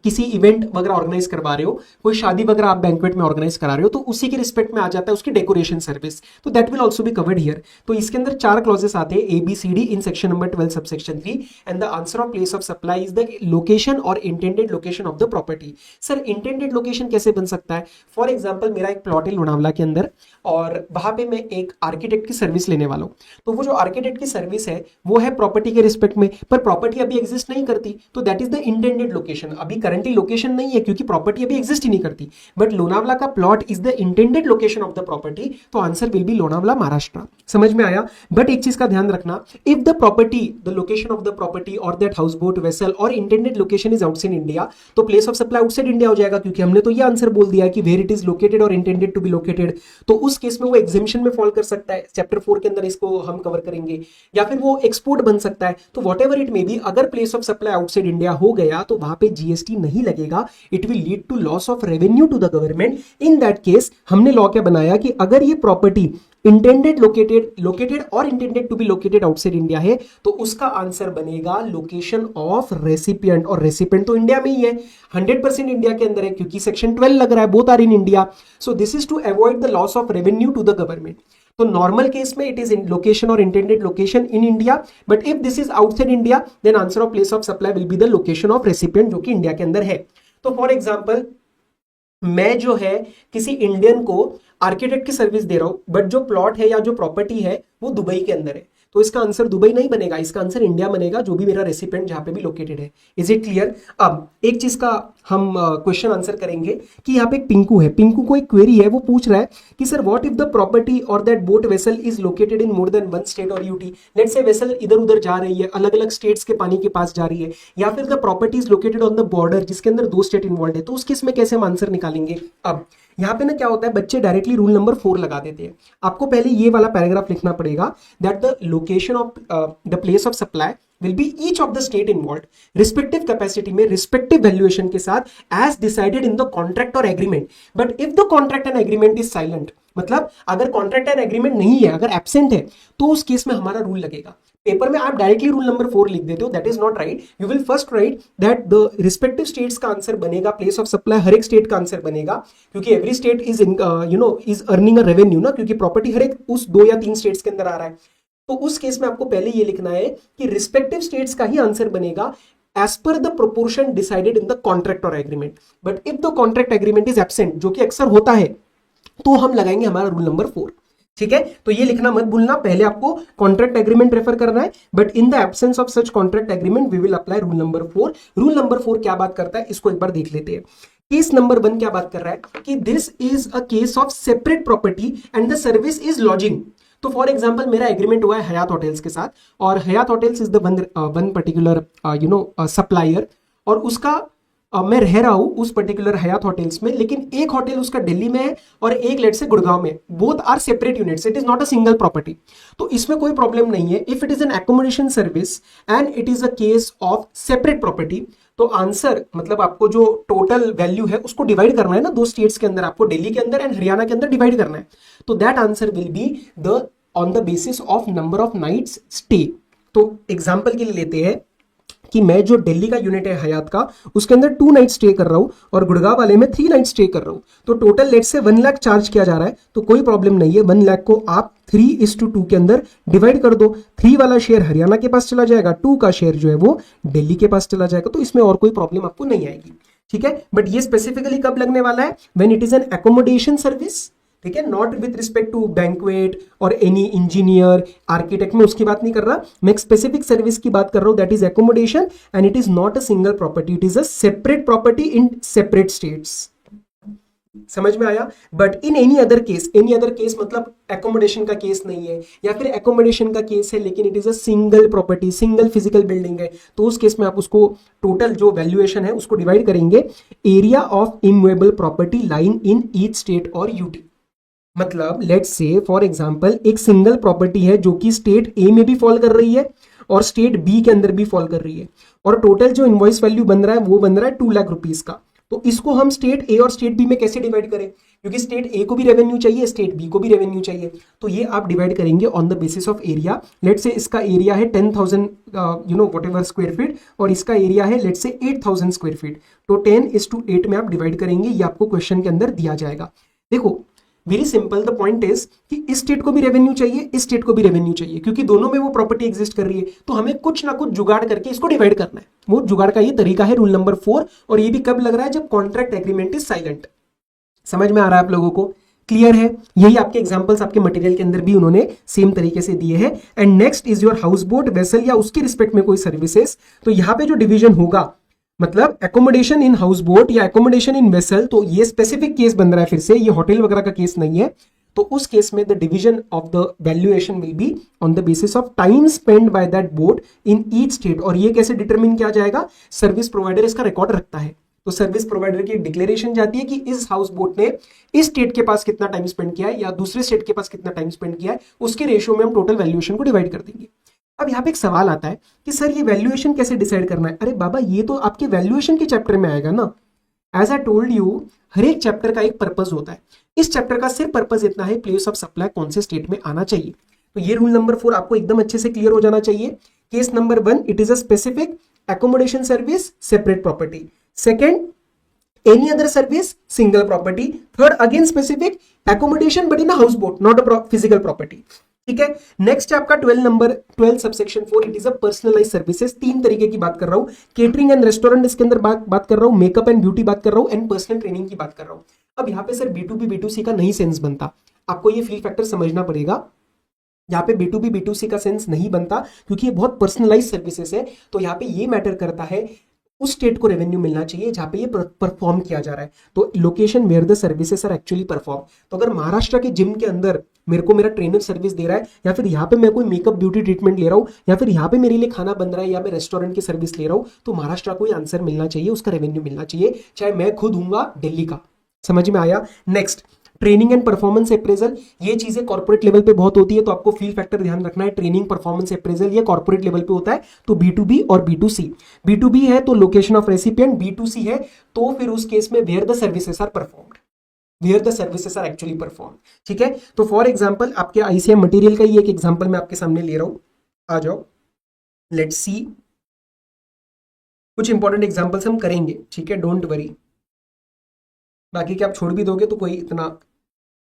किसी इवेंट वगैरह ऑर्गेनाइज करवा रहे हो, कोई शादी वगैरह आप बैंक्वेट में ऑर्गेनाइज करा रहे हो, तो उसी के रिस्पेक्ट में आ जाता है उसकी डेकोरेशन सर्विस, तो that will also be covered here. तो इसके अंदर 4 क्लॉजेस आते हैं ABCD in section number 12 subsection 3 and the answer of place of supply is the location और intended location of the property. Sir intended location कैसे बन सकता है, फॉर एग्जाम्पल मेरा एक प्लॉट है लोनावला के अंदर और वहां पे मैं एक आर्किटेक्ट की सर्विस लेने वाला हूं, तो वो जो आर्किटेक्ट की सर्विस है वो है प्रॉपर्टी के रिस्पेक्ट में, पर प्रॉपर्टी अभी एग्जिस्ट नहीं करती, तो that is the intended location. अभी करंटली लोकेशन नहीं है क्योंकि प्रॉपर्टी अभी एग्जिस्ट ही नहीं करती, बट लोनावला का plot is the intended location of the property, तो answer will be Lonavala Maharashtra. समझ में आया। बट एक चीज का ध्यान रखना, if the property the location of the property और दैट हाउस बोट वेसल और intended location is outside India, तो place of supply outside India हो जाएगा, क्योंकि हमने तो ये आंसर बोल दिया है कि वेयर इट इज लोकेटेड और इंटेंडेड टू बी लोकेटेड, तो उस केस में वो एग्जेम्पशन में फॉल कर सकता है, चैप्टर 4 के अंदर इसको हम कवर करेंगे, या फिर वो एक्सपोर्ट बन सकता है। तो whatever it may be, अगर place of supply outside India हो गया तो वहां पे GST जीएसटी नहीं लगेगा, it will lead to loss of revenue to the government. In that case हमने लॉ क्या बनाया कि अगर ये प्रॉपर्टी इंटेंडेड लोकेटेड और intended to be located outside India है तो उसका आंसर बनेगा लोकेशन ऑफ रेसिपिएंट, और रेसिपिएंट तो इंडिया में ही है, 100% इंडिया के अंदर है क्योंकि सेक्शन 12 लग रहा है, both are in India. So this is to avoid the loss of revenue to the government. तो नॉर्मल केस में इट इज इन लोकेशन और intended location in India, but if this is outside India then answer of place of supply will be the location of recipient जो कि India के अंदर है। तो for example मैं जो है किसी इंडियन को आर्किटेक्ट की सर्विस दे रहा हूं, बट जो प्लॉट है या जो प्रॉपर्टी है वो दुबई के अंदर है, तो इसका आंसर दुबई नहीं बनेगा, इसका आंसर इंडिया बनेगा, जो भी मेरा रेसिपिएंट जहां पे भी लोकेटेड है। Is it clear? अब एक चीज का हम क्वेश्चन आंसर करेंगे कि यहाँ पे एक पिंकू है, पिंकू को एक क्वेरी है, वो पूछ रहा है कि sir what if the property और that boat vessel is located in more than one state और यूटी। लेट्स से वेसल इधर उधर जा रही है, अलग अलग स्टेट्स के पानी के पास जा रही है, या फिर the property is located on the border जिसके अंदर 2 स्टेट इन्वॉल्व है, तो उस केस में कैसे हम आंसर निकालेंगे? अब यहाँ पे ना क्या होता है, बच्चे डायरेक्टली रूल नंबर 4 लगा देते हैं। आपको पहले ये वाला पैराग्राफ लिखना पड़ेगा that the location of the place of supply will be each of the state involved respective capacity में respective valuation के साथ as decided in the contract or agreement, but if the contract and agreement is silent, मतलब अगर contract and agreement नहीं है, अगर absent है, तो उस केस में हमारा रूल लगेगा। पेपर में आप डायरेक्टली रूल नंबर 4 लिख देते हो, that is not right. You will first right that the respective states का आंसर बनेगा, प्लेस ऑफ सप्लाई हर एक स्टेट का आंसर बनेगा, क्योंकि every state is is earning a revenue ना, क्योंकि प्रॉपर्टी हर एक उस 2 या 3 स्टेट्स के अंदर आ रहा है। तो उस केस में आपको पहले ये लिखना है कि रिस्पेक्टिव स्टेट्स का ही आंसर बनेगा as per the proportion decided in the contract और agreement, but if the contract agreement is absent, जो कि अक्सर होता है, तो हम लगाएंगे हमारा रूल नंबर 4। ठीक है, तो ये लिखना मत भूलना, पहले आपको कॉन्ट्रैक्ट एग्रीमेंट रेफर करना है, but in the absence of such contract agreement we will apply rule number 4। Rule number 4 क्या बात करता है, इसको एक बार देख लेते हैं। केस नंबर 1 क्या बात कर रहा है कि this is a case of separate property and the service is lodging. तो फॉर एग्जांपल मेरा एग्रीमेंट हुआ है हयात होटल्स के साथ, और Hyatt hotels is the one particular supplier, और उसका मैं रह रहा हूं उस पर्टिकुलर हयात होटल्स में, लेकिन एक होटल उसका दिल्ली में है और एक लेट से गुड़गांव में, both are separate units, it is not a single property. तो इसमें कोई प्रॉब्लम नहीं है if it is an accommodation service and it is a case of separate property. तो आंसर मतलब आपको जो टोटल वैल्यू है उसको डिवाइड करना है ना, 2 स्टेट्स के अंदर, आपको दिल्ली के अंदर एंड हरियाणा के अंदर डिवाइड करना है, तो that answer will be the on the basis of number of nights stay. तो एग्जांपल के लिए लेते हैं कि मैं जो दिल्ली का यूनिट है हयात का, उसके अंदर 2 नाइट स्टे कर रहा हूं और गुड़गांव वाले में 3 नाइट स्टे कर रहा हूं, तो टोटल लेट से 1 लाख चार्ज किया जा रहा है, तो कोई प्रॉब्लम नहीं है। 1 लाख को आप 3:2 के अंदर डिवाइड कर दो, 3 वाला शेयर हरियाणा के पास चला जाएगा, 2 का शेयर जो है वो दिल्ली के पास चला जाएगा, तो इसमें और कोई प्रॉब्लम आपको नहीं आएगी। ठीक है, बट ये स्पेसिफिकली कब लगने वाला है, when it is an accommodation service. ठीक है, not with respect to banquet और एनी इंजीनियर आर्किटेक्ट, में उसकी बात नहीं कर रहा, मैं एक स्पेसिफिक सर्विस की बात कर रहा हूं, that is accommodation and it is not a single property, it is a separate property in separate states. समझ में आया? But in any other case मतलब एकोमोडेशन का केस नहीं है, या फिर एकोमोडेशन का केस है लेकिन it is a single property, single physical building है, तो उस केस में आप उसको टोटल जो वैल्यूएशन है उसको डिवाइड करेंगे area of immovable property lying in each state और यूटी। मतलब लेट्स से फॉर एग्जांपल एक सिंगल प्रॉपर्टी है जो कि स्टेट ए में भी फॉल कर रही है और स्टेट बी के अंदर भी फॉल कर रही है, और टोटल जो इनवॉइस वैल्यू बन रहा है वो बन रहा है 2 लाख रुपीस का। तो इसको हम स्टेट ए और स्टेट बी में कैसे डिवाइड करें, क्योंकि स्टेट ए को भी रेवेन्यू चाहिए, स्टेट बी को भी रेवेन्यू चाहिए, तो ये आप डिवाइड करेंगे on the basis of area. Let's say इसका एरिया है 10,000 व्हाटएवर स्क्वायर फीट और इसका एरिया है लेट्स से 8,000 स्क्वायर फीट, तो 10:8 में आप डिवाइड करेंगे, ये आपको क्वेश्चन के अंदर दिया जाएगा। देखो very simple, the point is कि इस स्टेट को भी रेवेन्यू चाहिए, इस स्टेट को भी रेवेन्यू चाहिए, क्योंकि दोनों में वो प्रॉपर्टी एग्जिस्ट कर रही है, तो हमें कुछ ना कुछ जुगाड़ करके इसको डिवाइड करना है। वो जुगाड़ का ये तरीका है रूल नंबर 4, और ये भी कब लग रहा है, जब कॉन्ट्रैक्ट एग्रीमेंट इज साइलेंट। समझ में आ रहा है आप लोगों को? क्लियर है? यही आपके एग्जांपल्स आपके मटेरियल के अंदर भी उन्होंने सेम तरीके से दिए हैं। And next is your house boat vessel या उसके रिस्पेक्ट में कोई सर्विसेज, तो यहां पे जो डिवीजन होगा मतलब एकोमोडेशन इन हाउस बोट या एकोमोडेशन इन वेसल, तो ये स्पेसिफिक केस बन रहा है, फिर से ये होटल वगैरह का केस नहीं है, तो उस केस में the division of the valuation will be on the basis of time spend by that boat in each state. और ये कैसे डिटरमिन किया जाएगा, सर्विस प्रोवाइडर इसका रिकॉर्ड रखता है, तो सर्विस प्रोवाइडर की डिक्लेरेशन जाती है कि इस हाउस बोट ने इस स्टेट के पास कितना टाइम स्पेंड किया है या दूसरे स्टेट के पास कितना टाइम स्पेंड किया है, उसके रेशियो में हम टोटल वैल्यूएशन को डिवाइड कर देंगे। अब यहाँ पे एक सवाल आता है कि सर ये वैल्यूएशन कैसे डिसाइड करना है। अरे बाबा ये तो आपके वैल्यूएशन के चैप्टर में आएगा ना। एज आई टोल्ड यू, हर एक चैप्टर का एक पर्पज होता है। इस चैप्टर का सिर्फ पर्पज इतना है, प्लेस ऑफ सप्लाई कौन से स्टेट में आना चाहिए। तो ये रूल नंबर 4 आपको एकदम अच्छे से क्लियर हो जाना चाहिए। Case number 1, it is a specific accommodation service, separate property. Second, any other service, single property. Third, again specific accommodation but in a houseboat, not a physical property. ठीक है। Next है आपका 12 number 12 subsection 4, it is a personalise services. 3 तरीके की बात कर रहा हूं, केटरिंग एंड रेस्टोरेंट इसके अंदर बात कर रहा हूं, मेकअप एंड ब्यूटी बात कर रहा हूं, एंड पर्सनल ट्रेनिंग की बात कर रहा हूं। अब यहाँ पे सर B2B B2C का नहीं सेंस बनता, आपको ये फील फैक्टर समझना पड़ेगा। यहाँ पे B2B B2C का सेंस नहीं बनता क्योंकि ये बहुत पर्सनलाइज सर्विसेज है। तो यहाँ पे ये मैटर करता है उस स्टेट को रेवेन्यू मिलना चाहिए जहां पे ये परफॉर्म किया जा रहा है। तो location where the services are actually perform. तो अगर महाराष्ट्र के जिम के अंदर मेरे को मेरा ट्रेनर सर्विस दे रहा है, या फिर यहाँ पे मैं कोई मेकअप ब्यूटी ट्रीटमेंट ले रहा हूँ, या फिर यहाँ पे मेरे लिए खाना बन रहा है, या मैं रेस्टोरेंट की सर्विस ले रहा हूँ, तो महाराष्ट्र को आंसर मिलना चाहिए, उसका रेवेन्यू मिलना चाहिए, चाहे मैं खुद हूंगा दिल्ली का। समझ में आया। Next, training and performance appraisal. ये चीजें कॉर्पोरेट लेवल पे बहुत होती है, तो आपको फील फैक्टर ध्यान रखना है। ट्रेनिंग परफॉर्मेंस अप्रेजल ये कॉर्पोरेट लेवल पे होता है। तो B2B और B2C, B2B है तो लोकेशन ऑफ रेसिपिएंट, B2C है तो फिर उस केस में where the services are performed, where the services are actually perform. ठीक है। तो फॉर एग्जांपल आपके ICM मटेरियल का ही एक एग्जांपल मैं आपके सामने ले रहा हूं, आ जाओ, लेट्स सी। कुछ इंपॉर्टेंट एग्जांपल्स हम करेंगे, ठीक है, डोंट वरी। बाकी के आप छोड़ भी दोगे तो कोई इतना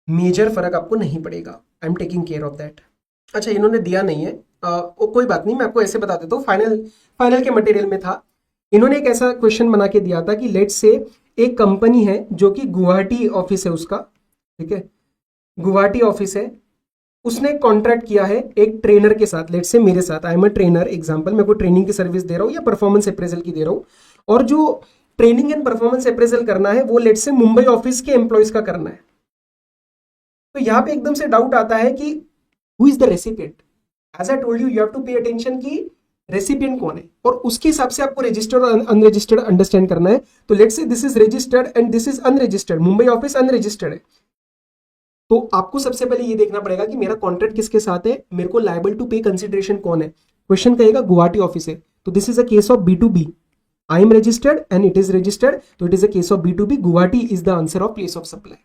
मेजर फर्क आपको नहीं पड़ेगा। आई am taking care of that. अच्छा, इन्होंने दिया नहीं है, कोई बात नहीं, मैं आपको ऐसे बता देता हूँ। फाइनल के मटेरियल में था, इन्होंने एक ऐसा क्वेश्चन बना के दिया था कि लेट्स से एक कंपनी है जो कि गुवाहाटी ऑफिस है उसका, ठीक है, गुवाहाटी ऑफिस है, उसने कॉन्ट्रैक्ट किया है एक ट्रेनर के साथ, लेट्स से मेरे साथ, आई एम अ ट्रेनर एग्जांपल, मैं कोई ट्रेनिंग की सर्विस दे रहा हूँ या परफॉर्मेंस अप्रेजल की दे रहा हूँ, और जो ट्रेनिंग एंड परफॉर्मेंस अप्रेजल करना है वो लेट्स से मुंबई ऑफिस के एम्प्लॉयज का करना है। तो यहाँ पे एकदम से डाउट आता है कि who is the recipient. As I told you, you have to pay attention कि रेसिपिएंट कौन है, और उसके हिसाब से आपको रजिस्टर्ड और अनरजिस्टर्ड अंडरस्टैंड करना है। तो let's say this is registered and this is unregistered, Mumbai office unregistered है। तो आपको सबसे पहले ये देखना पड़ेगा कि मेरा कॉन्ट्रैक्ट किसके साथ है, मेरे को लायबल टू पे कंसिडरेशन कौन है। क्वेश्चन कहेगा गुवाहाटी ऑफिस है, तो this is a case of B2B, I am registered and it is registered, तो it is a case of B2B, Guwahati is the answer of place of supply.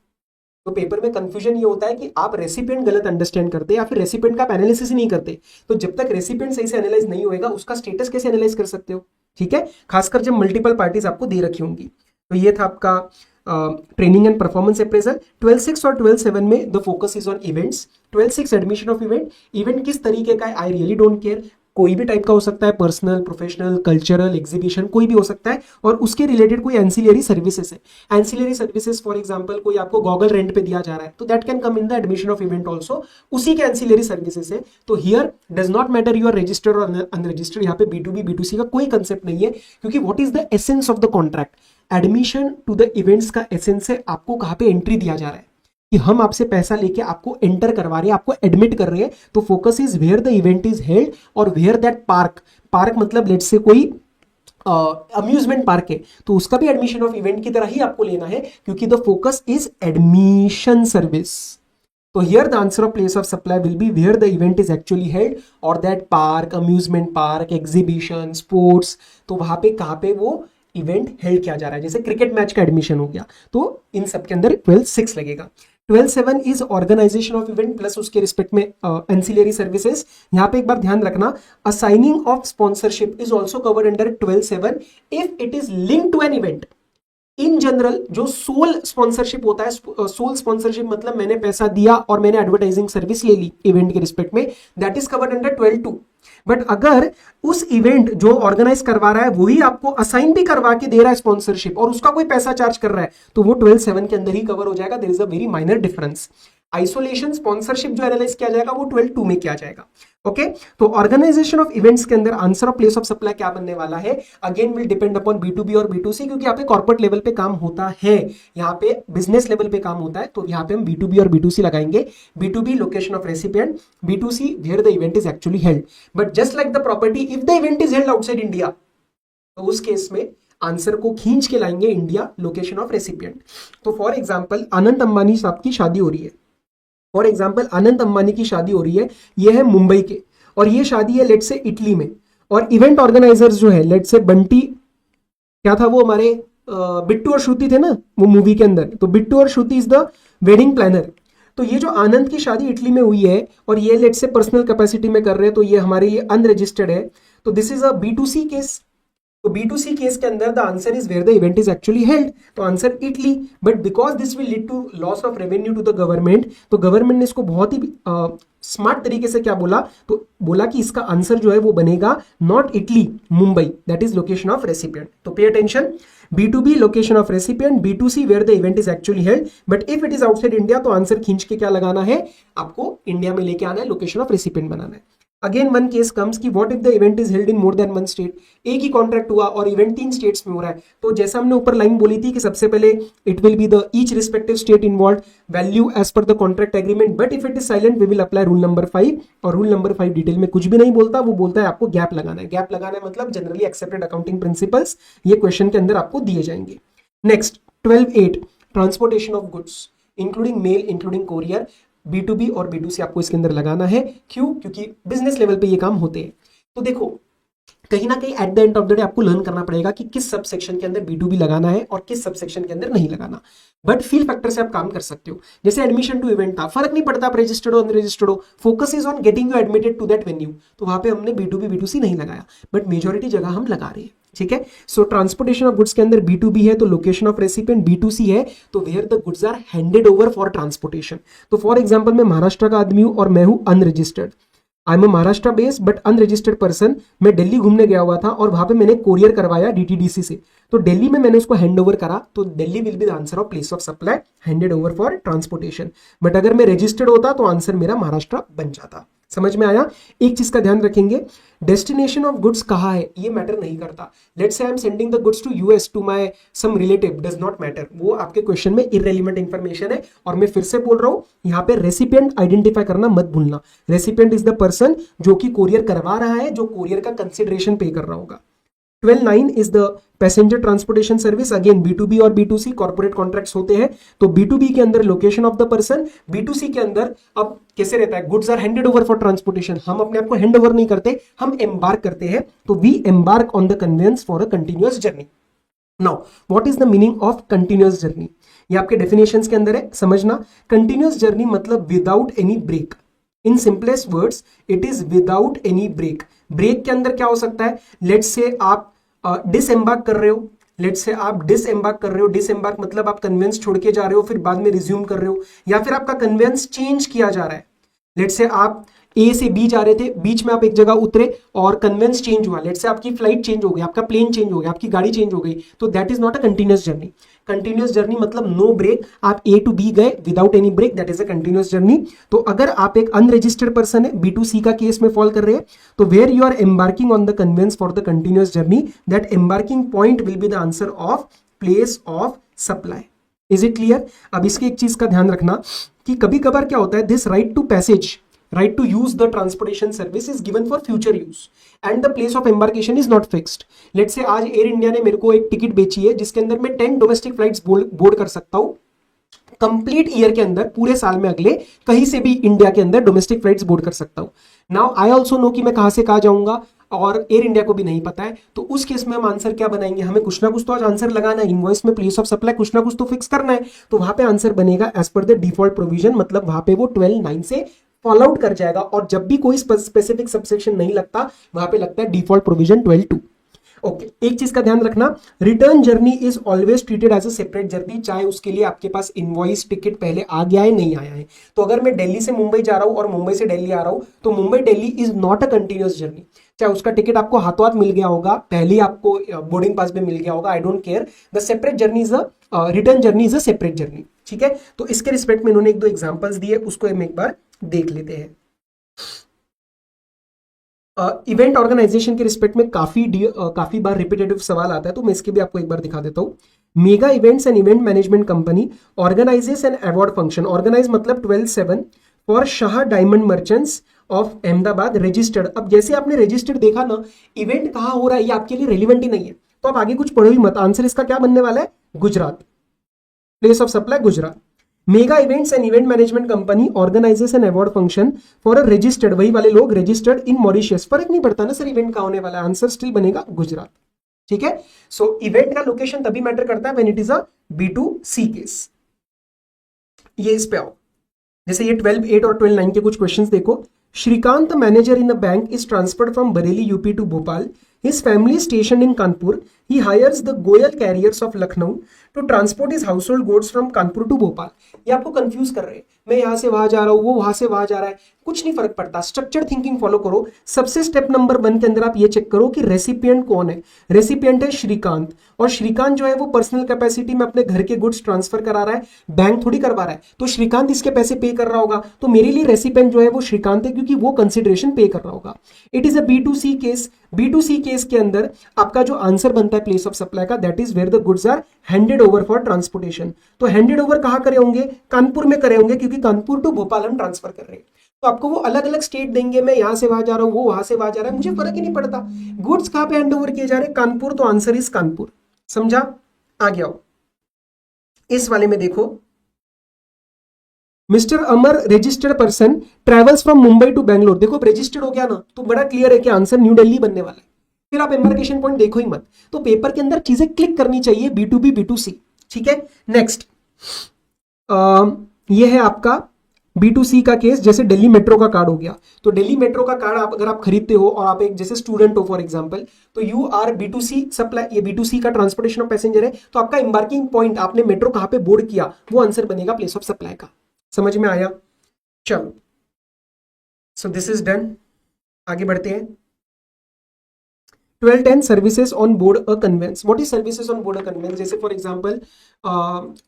तो paper में confusion ये होता है कि आप रेसिपिएंट गलत अंडरस्टैंड करते हैं या फिर रेसिपिएंट का एनालिसिस ही नहीं करते। तो जब तक रेसिपिएंट सही से एनालाइज नहीं होएगा, उसका स्टेटस कैसे एनालाइज कर सकते हो। ठीक है, खासकर जब मल्टीपल पार्टीज आपको दे रखी होंगी। तो ये था आपका ट्रेनिंग एंड परफॉर्मेंस अप्रेजल। 12/6 और 12/7 में the focus is on events. 12/6 admission of event, event किस तरीके का है आई रियली डोंट केयर, कोई भी टाइप का हो सकता है, पर्सनल, प्रोफेशनल, कल्चरल, एग्जीबिशन, कोई भी हो सकता है, और उसके रिलेटेड कोई एंसिलरी सर्विसेज है। एंसिलरी सर्विसेज फॉर एग्जांपल कोई आपको गॉगल रेंट पे दिया जा रहा है, तो that can come in the admission of event also, उसी के एंसिलरी सर्विसेज है। तो here does not matter you are registered और अनरजिस्टर्ड, यहाँ पे B2B B2C का कोई कंसेप्ट नहीं है, क्योंकि what is the essence of the contract, admission to the events का एसेंस है आपको कहाँ पे एंट्री दिया जा रहा है, कि हम आपसे पैसा लेके आपको एंटर करवा रहे हैं, आपको एडमिट कर रहे हैं। तो focus is where the event is held और वेयर दैट पार्क मतलब लेट्स से कोई अम्यूजमेंट पार्क है, तो उसका भी एडमिशन ऑफ इवेंट की तरह ही आपको लेना है, क्योंकि the focus is admission service. तो here the answer of place of supply will be where the event is actually held, और that park, amusement park, exhibition, sports, तो वहां पे कहाँ पे वो इवेंट हेल्ड किया जा रहा है। जैसे क्रिकेट मैच का एडमिशन हो गया, तो इन सब के अंदर 12/6 लगेगा। 12/7 is organisation of event plus उसके रिस्पेक्ट में एंसिलरी सर्विसेज। यहाँ पे एक बार ध्यान रखना, assigning of sponsorship is also covered under 12/7 if it is link to an event. In general जो सोल स्पॉन्सरशिप होता है, सोल स्पॉन्सरशिप मतलब मैंने पैसा दिया और मैंने एडवर्टाइजिंग सर्विस ले ली इवेंट के रिस्पेक्ट में, that is covered under 12/2। But अगर उस इवेंट जो ऑर्गेनाइज करवा रहा है वही आपको असाइन भी करवा के दे रहा है स्पॉन्सरशिप और उसका कोई पैसा चार्ज कर रहा है, तो वो 12/7 के अंदर ही कवर हो जाएगा। There is a very minor difference. Isolation sponsorship जो एनालाइज किया जाएगा वो 12/2 में किया जाएगा। ओके, तो ऑर्गेनाइजेशन ऑफ इवेंट्स के अंदर answer of place of supply क्या बनने वाला है, again will depend upon B2B और B2C, क्योंकि यहाँ पे कॉर्पोरेट लेवल पे काम होता है, यहाँ पे बिजनेस लेवल पे काम होता है, तो यहाँ पे हम B2B और B2C लगाएंगे। B2B location of recipient, B2C where the event is actually held. But just like the property, if the event is held outside India, तो उस केस में आंसर को खींच के लाएंगे इंडिया, लोकेशन ऑफ रेसिपिएंट। तो फॉर एग्जाम्पल अनंत अंबानी साहब की शादी हो रही है, फॉर एग्जाम्पल अनंत अंबानी की शादी हो रही है, ये है मुंबई के, और ये शादी है लेट से इटली में, और इवेंट ऑर्गेनाइजर्स जो है लेट से बंटी, क्या था वो हमारे बिट्टू और श्रुति थे ना वो मूवी के अंदर, तो बिट्टू और श्रुति इज द वेडिंग प्लानर। तो ये जो आनंद की शादी इटली में हुई है और ये लेट से पर्सनल कैपेसिटी में कर रहे हैं, तो ये हमारे लिए अनरजिस्टर्ड है, तो this is a B2C case. तो B2C केस के अंदर the answer is where the event is actually held, तो answer Italy, but because this will lead to loss of revenue to the government, तो government ने इसको बहुत ही smart तरीके से क्या बोला, तो बोला कि इसका आंसर जो है वो बनेगा not Italy, Mumbai, that is location of recipient. तो pay attention, B2B location of recipient, B2C where the event is actually held, but if it is outside India तो आंसर खींच के क्या लगाना है, आपको इंडिया में लेके आना है, लोकेशन ऑफ रेसिपिएंट बनाना है। अगेन वन केस कम्स कि what if the event is held in more than one state, एक ही कॉन्ट्रैक्ट हुआ और इवेंट 3 स्टेट्स में हो रहा है, तो जैसा हमने ऊपर लाइन बोली थी कि सबसे पहले it will be the each respective state involve value as per the contract agreement, but if it is silent we will apply rule number 5, और रूल नंबर 5 डिटेल में कुछ भी नहीं बोलता, वो बोलता है आपको गैप लगाना है। गैप लगाना है मतलब जनरली एक्सेप्टेड अकाउंटिंग प्रिंसिपल्स, ये क्वेश्चन के अंदर आपको दिए जाएंगे। Next 12.8 transportation of goods including mail including courier, B2B और B2C आपको इसके अंदर लगाना है। क्यों? क्योंकि बिजनेस लेवल पे ये काम होते हैं। तो देखो कहीं ना कहीं eight the end of the day आपको लर्न करना पड़ेगा कि किस सब सेक्शन के अंदर B2B लगाना है और किस सब सेक्शन के अंदर नहीं लगाना, बट फील फैक्टर से आप काम कर सकते हो। जैसे एडमिशन टू इवेंट था, फर्क नहीं पड़ता आप रजिस्टर्ड हो अनरजिस्टर्ड हो, focus is on getting you admitted to that venue, तो वहां पे हमने B2B B2C नहीं लगाया, बट मेजोरिटी जगह हम लगा रहे हैं। ठीक है, सो ट्रांसपोर्टेशन ऑफ गुड्स के अंदर B2B है तो लोकेशन ऑफ रेसिपिएंट, B2C है तो where the goods are handed over for transportation. तो फॉर एग्जांपल मैं महाराष्ट्र का आदमी हूं और मैं हूं unregistered, I am a Maharashtra based but unregistered person, मैं दिल्ली घूमने गया हुआ था और वहां पे मैंने कोरियर करवाया DTDC से, तो दिल्ली में मैंने उसको हैंड ओवर करा, तो Delhi will be the answer of place of supply handed over for transportation. But अगर मैं रजिस्टर्ड होता तो आंसर मेरा महाराष्ट्र बन जाता। समझ में आया? एक चीज का ध्यान रखेंगे, डेस्टिनेशन ऑफ गुड्स कहाँ है ये मैटर नहीं करता। Let's say I am sending the goods to US to my some relative, does not matter, वो आपके क्वेश्चन में इररेलेवेंट इंफॉर्मेशन है। और मैं फिर से बोल रहा हूं, यहाँ पे रेसिपिएंट आइडेंटिफाई करना मत भूलना। रेसिपिएंट इज द पर्सन जो कि कोरियर करवा रहा है, जो कोरियर का कंसिडरेशन पे कर रहा होगा। 12.9 is the passenger transportation service, again B2B और B2C कॉर्पोरेट कॉन्ट्रैक्ट्स होते हैं, तो B2B के अंदर location of the person, B2C के अंदर अब कैसे रहता है, goods are handed over for transportation, हम अपने आप को हैंड ओवर नहीं करते, हम एम्बार्क करते हैं, तो we embark on the conveyance for a continuous journey. Now what is the meaning of continuous journey, ये आपके डेफिनेशंस के अंदर है, समझना। कंटिन्यूअस जर्नी मतलब without any break, in simplest words it is without any break. Break के अंदर क्या हो सकता है, लेट्स से आप डिसएम्बार्क कर रहे हो, लेट्स से आप डिसएम्बार्क कर रहे हो, डिसएम्बार्क मतलब आप कन्वेंस छोड़ के जा रहे हो फिर बाद में रिज्यूम कर रहे हो, या फिर आपका कन्वेंस चेंज किया जा रहा है। लेट्स से आप A से B जा रहे थे, बीच में आप एक जगह उतरे और कन्वेंस चेंज हुआ, लेट्स से आपकी फ्लाइट चेंज हो गई, आपका प्लेन चेंज हो गया, आपकी गाड़ी चेंज हो गई, तो that is not a continuous journey. Continuous journey मतलब नो ब्रेक, आप A to B गए without any break, that is a continuous journey. तो अगर आप एक अनरजिस्टर्ड पर्सन है, B2C का केस में फॉल कर रहे हैं, तो where you are embarking on the conveyance for the continuous journey, that embarking point will be the answer of place of supply. Is it clear? अब इसकी एक चीज का ध्यान रखना कि कभी कभार क्या होता है, this right to passage, right to use the transportation service is given for future use and the place of embarkation is not fixed. let's say आज एयर इंडिया ने मेरे को एक टिकट बेची है जिसके अंदर मैं 10 डोमेस्टिक फ्लाइट्स बोर्ड कर सकता हूं कंप्लीट ईयर के अंदर, पूरे साल में अगले कहीं से भी इंडिया के अंदर डोमेस्टिक फ्लाइट्स बोर्ड कर सकता हूं। नाउ आई ऑल्सो नो कि मैं कहां से कहां जाऊंगा और एयर इंडिया को भी नहीं पता है, तो उस केस में हम आंसर क्या बनाएंगे, हमें कुछ ना कुछ तो आज आंसर लगाना है, इनवॉइस में प्लेस ऑफ सप्लाई कुछ ना कुछ तो फिक्स करना है, तो वहां पे आंसर बनेगा as per the default provision, मतलब वहां पे वो 12.9 से फॉल आउट कर जाएगा। और जब भी कोई स्पेसिफिक सबसेक्शन नहीं लगता वहां पे लगता है डिफॉल्ट प्रोविजन 12.2। ओके, एक चीज का ध्यान रखना, return journey is always treated as a separate journey, चाहे उसके लिए आपके पास इनवॉइस टिकट पहले आ गया है नहीं आया है। तो अगर मैं दिल्ली से मुंबई जा रहा हूं और मुंबई से दिल्ली आ रहा हूं, तो Mumbai Delhi is not a continuous journey, चाहे उसका टिकट आपको हाथों हाथ मिल गया होगा, पहले आपको बोर्डिंग पास में मिल गया होगा, I don't care, the separate journey is a return journey is a separate journey. ठीक है, तो इसके रिस्पेक्ट में इन्होंने एक दो एग्जांपल्स दिए, उसको हम एक बार देख लेते हैं। इवेंट ऑर्गेनाइजेशन के रिस्पेक्ट में काफी बार रिपीटेटिव सवाल आता है, तो मैं इसके भी आपको एक बार दिखा देता हूं। Mega events and event management company organises an award function, organise मतलब 12/7 for Shah diamond merchants of Ahmedabad registered. अब जैसे आपने रजिस्टर्ड देखा ना, इवेंट कहां हो रहा है ये आपके लिए रेलिवेंट ही नहीं है, तो आप आगे कुछ पढ़ो ही मत, आंसर इसका क्या बनने वाला है, Gujarat, place of supply Gujarat. Mega events and event management company organises an award function for a registered, वही वाले लोग रजिस्टर्ड इन मॉरिशियस। फर्क नहीं पड़ता ना सर इवेंट का होने वाला है, आंसर स्टिल बनेगा गुजरात। ठीक है, सो इवेंट का लोकेशन तभी मैटर करता है when it is a B2C case. ये इस पे आओ, जैसे ये 12/8 और 12/9 के कुछ क्वेश्चंस देखो। Shrikant manager in a bank is transferred from Bareilly UP to Bhopal. His family is stationed in Kanpur. He hires the Goyal Carriers of Lucknow to transport his household goods from Kanpur to Bhopal. ये आपको confuse कर रहे हैं, मैं यहां से वहां जा रहा हूं, वो वहां से वहां जा रहा है, कुछ नहीं फर्क पड़ता। स्ट्रक्चर्ड थिंकिंग फॉलो करो। सबसे स्टेप नंबर 1 के अंदर आप ये चेक करो कि रेसिपिएंट कौन है। रेसिपिएंट है श्रीकांत, और श्रीकांत जो है वो पर्सनल कैपेसिटी में अपने घर के गुड्स ट्रांसफर करा रहा है, बैंक थोड़ी करवा रहा है। तो श्रीकांत इसके पैसे पे कर रहा होगा, तो मेरे लिए रेसिपिएंट जो है वो श्रीकांत है, क्योंकि वो कंसिडरेशन पे कर रहा होगा। It is a B2C case. B2C case के अंदर आपका जो आंसर बनता है प्लेस ऑफ सप्लाई का, that is where the goods are handed over for transportation. तो हैंडेड ओवर कहां करे होंगे? कानपुर में करे होंगे, क्योंकि कानपुर टू भोपाल हम ट्रांसफर कर रहे हैं। तो आपको वो अलग अलग स्टेट देंगे, मैं यहां से वहां जा रहा हूं, वो वहां से वहां जा रहा है, मुझे फर्क ही नहीं पड़ता। गुड्स कहां पे हैंड ओवर किए जा रहे हैं? कानपुर, तो आंसर इज कानपुर। समझा? आगे आओ, इस वाले में देखो, mister Amar registered person travels from Mumbai to Bangalore. देखो रजिस्टर्ड हो गया ना, तो बड़ा क्लियर है कि आंसर न्यू दिल्ली बनने वाला है। फिर आप एम्बार्केशन पॉइंट देखो ही मत, तो पेपर के अंदर चीजें क्लिक करनी चाहिए, B2B B2C। ठीक है, नेक्स्ट ये है आपका B2C का केस। जैसे दिल्ली मेट्रो का कार्ड हो गया, तो दिल्ली मेट्रो का कार्ड अगर आप खरीदते हो और आप एक जैसे स्टूडेंट हो फॉर एग्जांपल, तो यू आर B2C सप्लाई, ये B2C का ट्रांसपोर्टेशन ऑफ पैसेंजर है। तो आपका एम्बार्किंग पॉइंट आपने मेट्रो कहां पे बोर्ड किया, वो आंसर बनेगा प्लेस ऑफ सप्लाई का। समझ में आया? चलो, सो दिस इज डन। आगे बढ़ते हैं। 12/10 services on board a convince. What is services on board a convince? जैसे फॉर एग्जांपल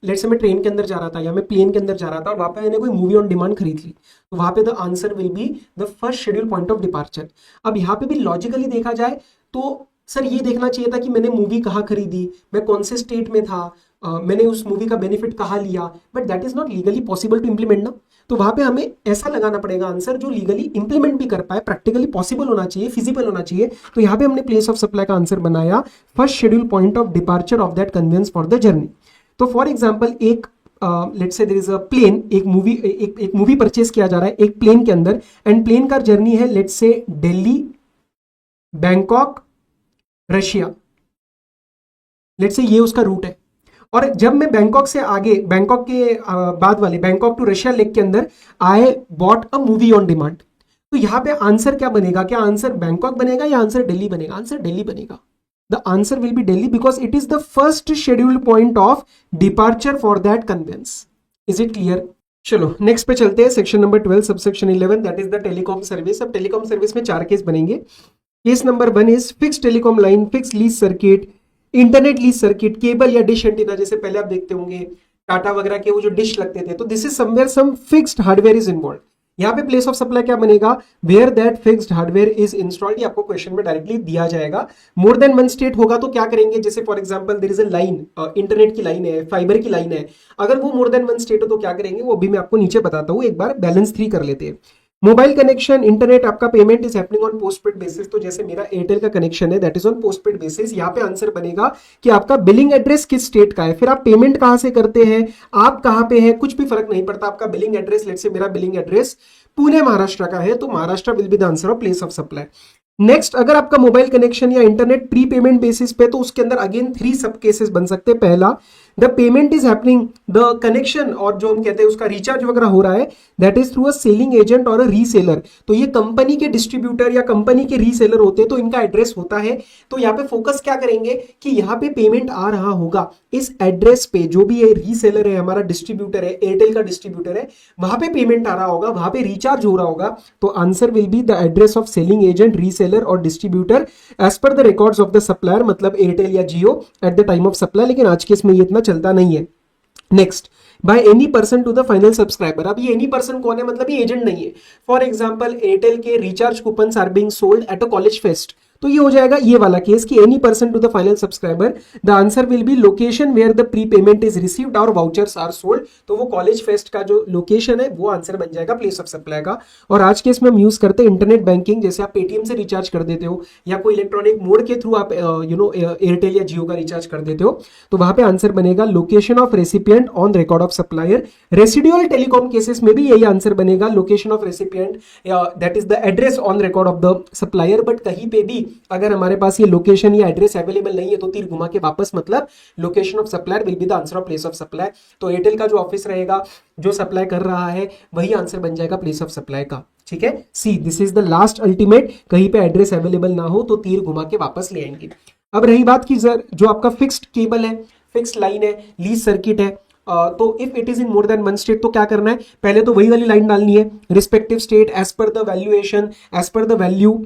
लेट्स से मैं ट्रेन के अंदर जा रहा था या मैं प्लेन के अंदर जा रहा था, और वहां पे मैंने कोई मूवी ऑन डिमांड खरीद ली, तो वहां पे the answer will be the first schedule point of departure. अब यहाँ पे भी लॉजिकली देखा जाए तो सर ये देखना चाहिए था कि मैंने मूवी कहाँ खरीदी, मैं कौन से स्टेट में था, मैंने उस मूवी का बेनिफिट कहाँ लिया, but that is not legally possible to implement ना। तो वहां पे हमें ऐसा लगाना पड़ेगा आंसर जो लीगली इंप्लीमेंट भी कर पाए, प्रैक्टिकली पॉसिबल होना चाहिए, फिजिबल होना चाहिए। तो यहाँ पे हमने प्लेस ऑफ सप्लाई का आंसर बनाया first schedule point of departure of that conveyance for the journey. तो फॉर एग्जाम्पल एक let's say there is a plane, एक मूवी परचेस किया जा रहा है एक प्लेन के अंदर, एंड प्लेन का जर्नी है let's say Delhi, Bangkok, Russia. Let's say ये उसका रूट है, और जब मैं बैंकॉक से आगे, बैंकॉक के बाद वाले बैंकॉक टू रशिया लेक के अंदर I bought a movie on demand, तो यहां पे आंसर क्या बनेगा? क्या आंसर बैंकॉक बनेगा या आंसर दिल्ली बनेगा? आंसर दिल्ली बनेगा। The answer will be Delhi because it is the first schedule point of departure for that conveyance. Is it clear? चलो नेक्स्ट पे चलते हैं। Section number 12 subsection 11 that is the telecom service. अब telecom service में 4 case बनेंगे। Case number 1 is fix telecom line, fix lease circuit, internet lease circuit, cable या dish antenna, जैसे पहले आप देखते होंगे टाटा वगैरह के वो जो डिश लगते थे, तो this is somewhere some fixed hardware is involve. यहाँ पे प्लेस ऑफ सप्लाई क्या बनेगा? Where that fixed hardware is installed. ये आपको क्वेश्चन में डायरेक्टली दिया जाएगा। मोर देन 1 स्टेट होगा तो क्या करेंगे? जैसे for example there is a line, internet की लाइन है, फाइबर की लाइन है, अगर वो मोर देन 1 स्टेट हो तो क्या करेंगे, वो भी मैं आपको नीचे बताता हूँ। एक बार बैलेंस 3 कर लेते हैं। मोबाइल कनेक्शन, इंटरनेट, आपका payment is happening on postpaid basis. तो जैसे मेरा एयरटेल का कनेक्शन है that is on postpaid basis. यहाँ पे आंसर बनेगा कि आपका बिलिंग एड्रेस किस स्टेट का है, फिर आप पेमेंट कहां से करते हैं, आप कहां पे हैं, कुछ भी फर्क नहीं पड़ता। आपका बिलिंग एड्रेस, लेट्स से मेरा बिलिंग एड्रेस पुणे महाराष्ट्र का है, तो Maharashtra will be the answer of place of supply. Next, अगर आपका मोबाइल कनेक्शन या इंटरनेट प्री पेमेंट बेसिस पे, तो उसके अंदर अगेन 3 सब केसेस बन सकते हैं। पहला, the payment is happening, the connection और जो हम कहते हैं उसका रिचार्ज वगैरह हो रहा है, that is through a selling agent और अ रीसेलर। तो ये कंपनी के डिस्ट्रीब्यूटर या कंपनी के रीसेलर होते हैं, तो इनका एड्रेस होता है। तो यहाँ पे फोकस क्या करेंगे कि यहाँ पे पेमेंट आ रहा होगा इस एड्रेस पे, जो भी ये रीसेलर है, हमारा डिस्ट्रीब्यूटर है, एयरटेल का डिस्ट्रीब्यूटर है, वहां पे पेमेंट आ रहा होगा, वहां पे रिचार्ज हो रहा होगा। तो answer will be the address of selling agent, reseller और distributor as per the records of the supplier, मतलब एयरटेल या Jio at the time of supply. लेकिन आज के इसमें ये इतना चलता नहीं है। Next, by any person to the final subscriber. अब ये एनी पर्सन कौन है? मतलब ये एजेंट नहीं है। फॉर एग्जांपल एयरटेल के recharge coupons are being sold at a college fest, तो ये हो जाएगा ये वाला केस कि any person to the final subscriber, the answer will be location where the prepayment is received और वाउचर्स आर सोल्ड। तो वो कॉलेज फेस्ट का जो लोकेशन है वो आंसर बन जाएगा प्लेस ऑफ सप्लाई का। और आज के इसमें हम यूज करते हैं इंटरनेट बैंकिंग, जैसे आप पेटीएम से रिचार्ज कर देते हो या कोई इलेक्ट्रॉनिक मोड के थ्रू आप एयरटेल या जियो का रिचार्ज कर देते हो, तो वहां पे आंसर बनेगा location of recipient on record of supplier. Residual telecom cases में भी यही आंसर बनेगा, location of recipient that is the address on record of the supplier. But कहीं पे भी अगर हमारे पास ये लोकेशन या एड्रेस अवेलेबल नहीं है तो तीर घुमा के वापस मतलब location of supplier will be the answer of place of supply. तो एयरटेल का जो ऑफिस रहेगा जो सप्लाई कर रहा है वही आंसर बन जाएगा प्लेस ऑफ सप्लाई का। ठीक है, see this is the last ultimate, कहीं पे एड्रेस अवेलेबल ना हो तो तीर घुमा के वापस ले आएंगे। अब रही बात की जो आपका फिक्स्ड केबल है, फिक्स्ड लाइन है, लीज सर्किट है, तो if it is in more than one state तो क्या करना है, पहले तो वही वाली लाइन डालनी है, respective state as per the valuation as per the value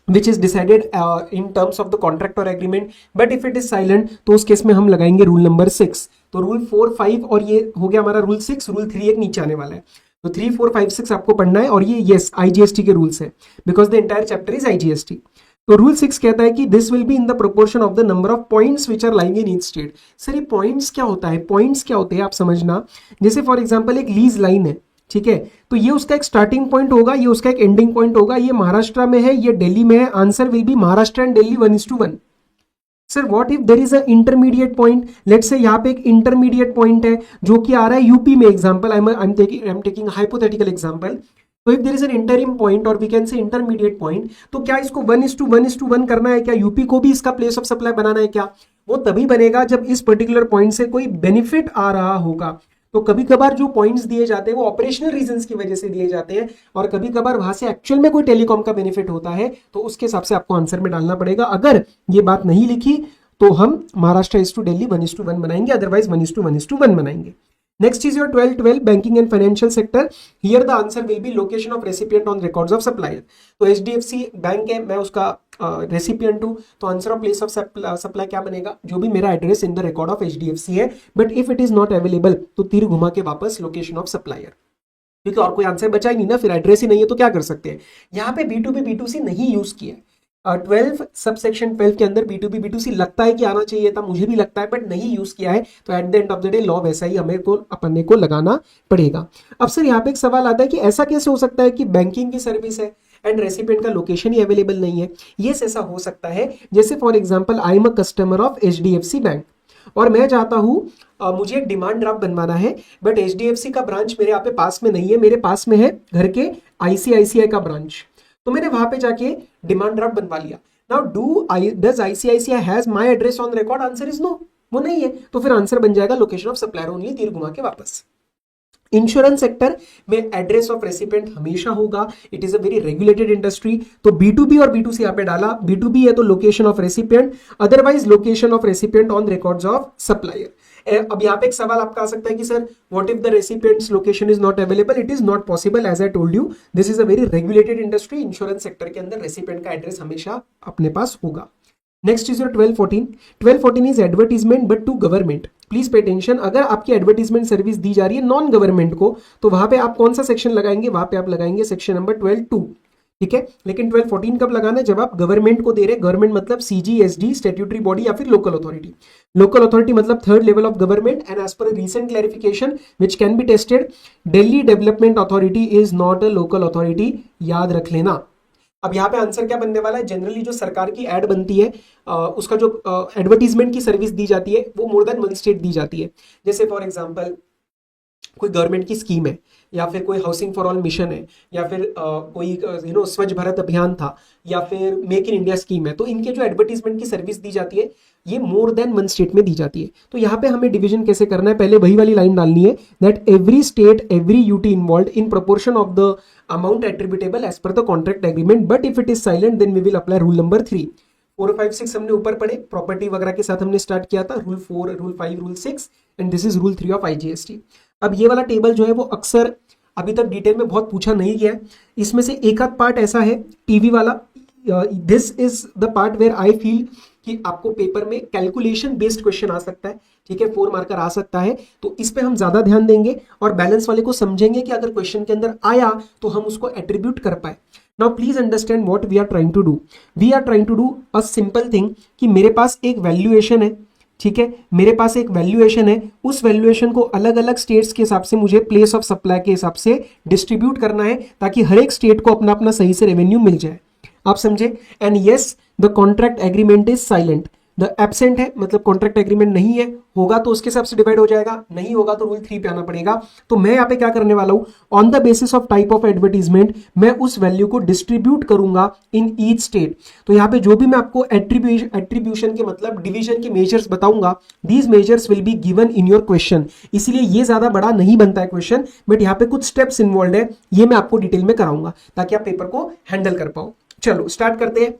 which is decided in terms of the contract or agreement, but if it is silent तो उस केस में हम लगाएंगे रूल नंबर 6। तो रूल 4, 5 और ये हो गया हमारा रूल 6, रूल 3 एक नीचे आने वाला है। तो 3, 4, 5, 6 आपको पढ़ना है और ये यस IGST के रूल्स है, because the entire chapter is IGST। तो रूल 6 कहता है कि this will be in the proportion of the number of points which are lying in each state. Sir ये पॉइंट्स क्या होता है, पॉइंट्स क्या होते हैं आप समझना, जैसे फॉर एग्जाम्पल एक लीज लाइन है, ठीक है, तो ये उसका एक स्टार्टिंग पॉइंट होगा, ये उसका एक एंडिंग पॉइंट होगा, ये महाराष्ट्र में है, ये दिल्ली में है, answer will be Maharashtra and Delhi 1:1। Sir what if there is a intermediate point, let's say यहाँ पे एक इंटरमीडिएट पॉइंट है जो कि आ रहा है यूपी में, example I am taking hypothetical example. तो if there is an interim point और we can say intermediate point, तो क्या इसको 1:1 करना है क्या, यूपी को भी इसका प्लेस ऑफ सप्लाई बनाना है क्या? वो तभी बनेगा जब इस पर्टिकुलर पॉइंट से कोई बेनिफिट आ रहा होगा। तो कभी कभार जो पॉइंट्स दिए जाते हैं वो ऑपरेशनल रीजंस की वजह से दिए जाते हैं और कभी कभार वहां से एक्चुअल में कोई टेलीकॉम का बेनिफिट होता है, तो उसके हिसाब से आपको आंसर में डालना पड़ेगा। अगर ये बात नहीं लिखी तो हम महाराष्ट्र इज टू दिल्ली 1:1 बनाएंगे, अदरवाइज 1:1 बनाएंगे। Next is your 12 banking and financial sector. Here the answer will be location of recipient on records of supplier. तो HDFC बैंक है, मैं उसका रेसिपिएंट हूँ, तो answer of place of supply क्या बनेगा, जो भी मेरा address in the record of HDFC है, but if it is not available तो तीर घुमा के वापस लोकेशन ऑफ सप्लायर, क्योंकि और कोई आंसर बचा ही नहीं ना, फिर एड्रेस ही नहीं है तो क्या कर सकते हैं। यहाँ पे B2B B2C नहीं यूज किया है। 12 सबसेक्शन 12 के अंदर B2B B2C लगता है कि आना चाहिए था, मुझे भी लगता है, बट नहीं यूज किया है। तो eight the end of the day law वैसा ही हमें को अपने को लगाना पड़ेगा। अब सर यहाँ पे एक सवाल आता है कि ऐसा कैसे हो सकता है कि बैंकिंग की सर्विस है एंड रेसिपिएंट का लोकेशन ही अवेलेबल नहीं है। यस ऐसा हो सकता है, जैसे for example I am a customer of HDFC bank और मैं चाहता हूं मुझे एक डिमांड ड्राफ्ट बनवाना है, बट HDFC का ब्रांच मेरे यहाँ पे पास में नहीं है, मेरे पास में है घर के ICICI का ब्रांच, तो मैंने वहां पे जाके डिमांड ड्राफ्ट बनवा लिया। Now does ICICI has my address on record, answer is no, वो नहीं है, तो फिर आंसर बन जाएगा लोकेशन ऑफ सप्लायर ओनली, तीर घुमा के वापस। इंश्योरेंस सेक्टर में एड्रेस ऑफ रेसिपिएंट हमेशा होगा, it is a very regulated industry. तो B2B और B2C यहाँ पे डाला, B2B है तो location of recipient, otherwise location of recipient on records of supplier. अब यहाँ पे एक सवाल आपका आ सकता है कि sir what if the recipient's location is not available, it is not possible, as I told you this is a very regulated industry. Insurance sector के अंदर रेसिपिएंट का एड्रेस हमेशा अपने पास होगा। Next is your 1214। 1214 is advertisement but to government, please pay attention. अगर आपकी advertisement service दी जा रही है नॉन गवर्नमेंट को, तो वहां पे आप कौन सा सेक्शन लगाएंगे, वहां पे आप लगाएंगे सेक्शन नंबर 12(2), ठीक है। लेकिन 1214 कब लगाना है, जब आप गवर्नमेंट को दे रहे, गवर्नमेंट मतलब CGSD स्टैट्यूटरी बॉडी या फिर लोकल अथॉरिटी। लोकल अथॉरिटी मतलब third level of government, and as per recent clarification which can be tested, Delhi development authority is not a local authority, याद रख लेना। अब यहाँ पे आंसर क्या बनने वाला है, जनरली जो सरकार की एड बनती है उसका जो एडवर्टीजमेंट की सर्विस दी जाती है वो मोर देन वन स्टेट दी जाती है। जैसे फॉर एग्जांपल कोई गवर्नमेंट की स्कीम है, या फिर कोई हाउसिंग फॉर ऑल मिशन है, या फिर कोई स्वच्छ भारत अभियान था, या फिर मेक इन इंडिया स्कीम है, तो इनके जो एडवर्टीजमेंट की सर्विस दी जाती है ये मोर देन वन स्टेट में दी जाती है। तो यहाँ पे हमें डिवीजन कैसे करना है, पहले वही वाली लाइन डालनी है that every state every UT involve in proportion of the amount attributable as per the contract agreement, but if it is silent then we will apply rule number 3। 4, 5, 6 हमने ऊपर पढ़े, प्रॉपर्टी वगैरह के साथ हमने स्टार्ट किया था, rule 4, rule 5, rule 6 and this is rule 3 of IGST। अब ये वाला टेबल जो है वो अक्सर अभी तक डिटेल में बहुत पूछा नहीं गया है, इसमें से एक आध पार्ट ऐसा है टीवी वाला, this is the part where I feel कि आपको पेपर में कैलकुलेशन बेस्ड क्वेश्चन आ सकता है, ठीक है, 4 मार्कर आ सकता है, तो इस पे हम ज्यादा ध्यान देंगे और बैलेंस वाले को समझेंगे कि अगर क्वेश्चन के अंदर आया तो हम उसको एट्रीब्यूट कर पाए। Now please understand what we are trying to do. We are trying to do a simple thing कि मेरे पास एक वैल्यूएशन है, ठीक है, मेरे पास एक वैल्यूएशन है, उस वैल्यूएशन को अलग अलग स्टेट्स के हिसाब से मुझे प्लेस ऑफ सप्लाई के हिसाब से डिस्ट्रीब्यूट करना है ताकि हर एक स्टेट को अपना अपना सही से रेवेन्यू मिल जाए। आप समझे? And yes, the contract agreement is silent, the absent है मतलब कॉन्ट्रैक्ट एग्रीमेंट नहीं है, होगा तो उसके हिसाब से डिवाइड हो जाएगा, नहीं होगा तो रूल 3 पे आना पड़ेगा। तो मैं यहाँ पे क्या करने वाला हूं, on the basis of type of advertisement मैं उस वैल्यू को डिस्ट्रीब्यूट करूंगा इन ईच स्टेट। तो यहाँ पे जो भी मैं आपको एट्रीब्यूशन के मतलब डिवीजन के मेजर्स बताऊंगा, these measures will be given in your question, इसीलिए ये ज्यादा बड़ा नहीं बनता है क्वेश्चन, बट यहाँ पे कुछ स्टेप्स इन्वॉल्व है, ये मैं आपको डिटेल में कराऊंगा ताकि आप पेपर को हैंडल कर पाओ। चलो स्टार्ट करते हैं।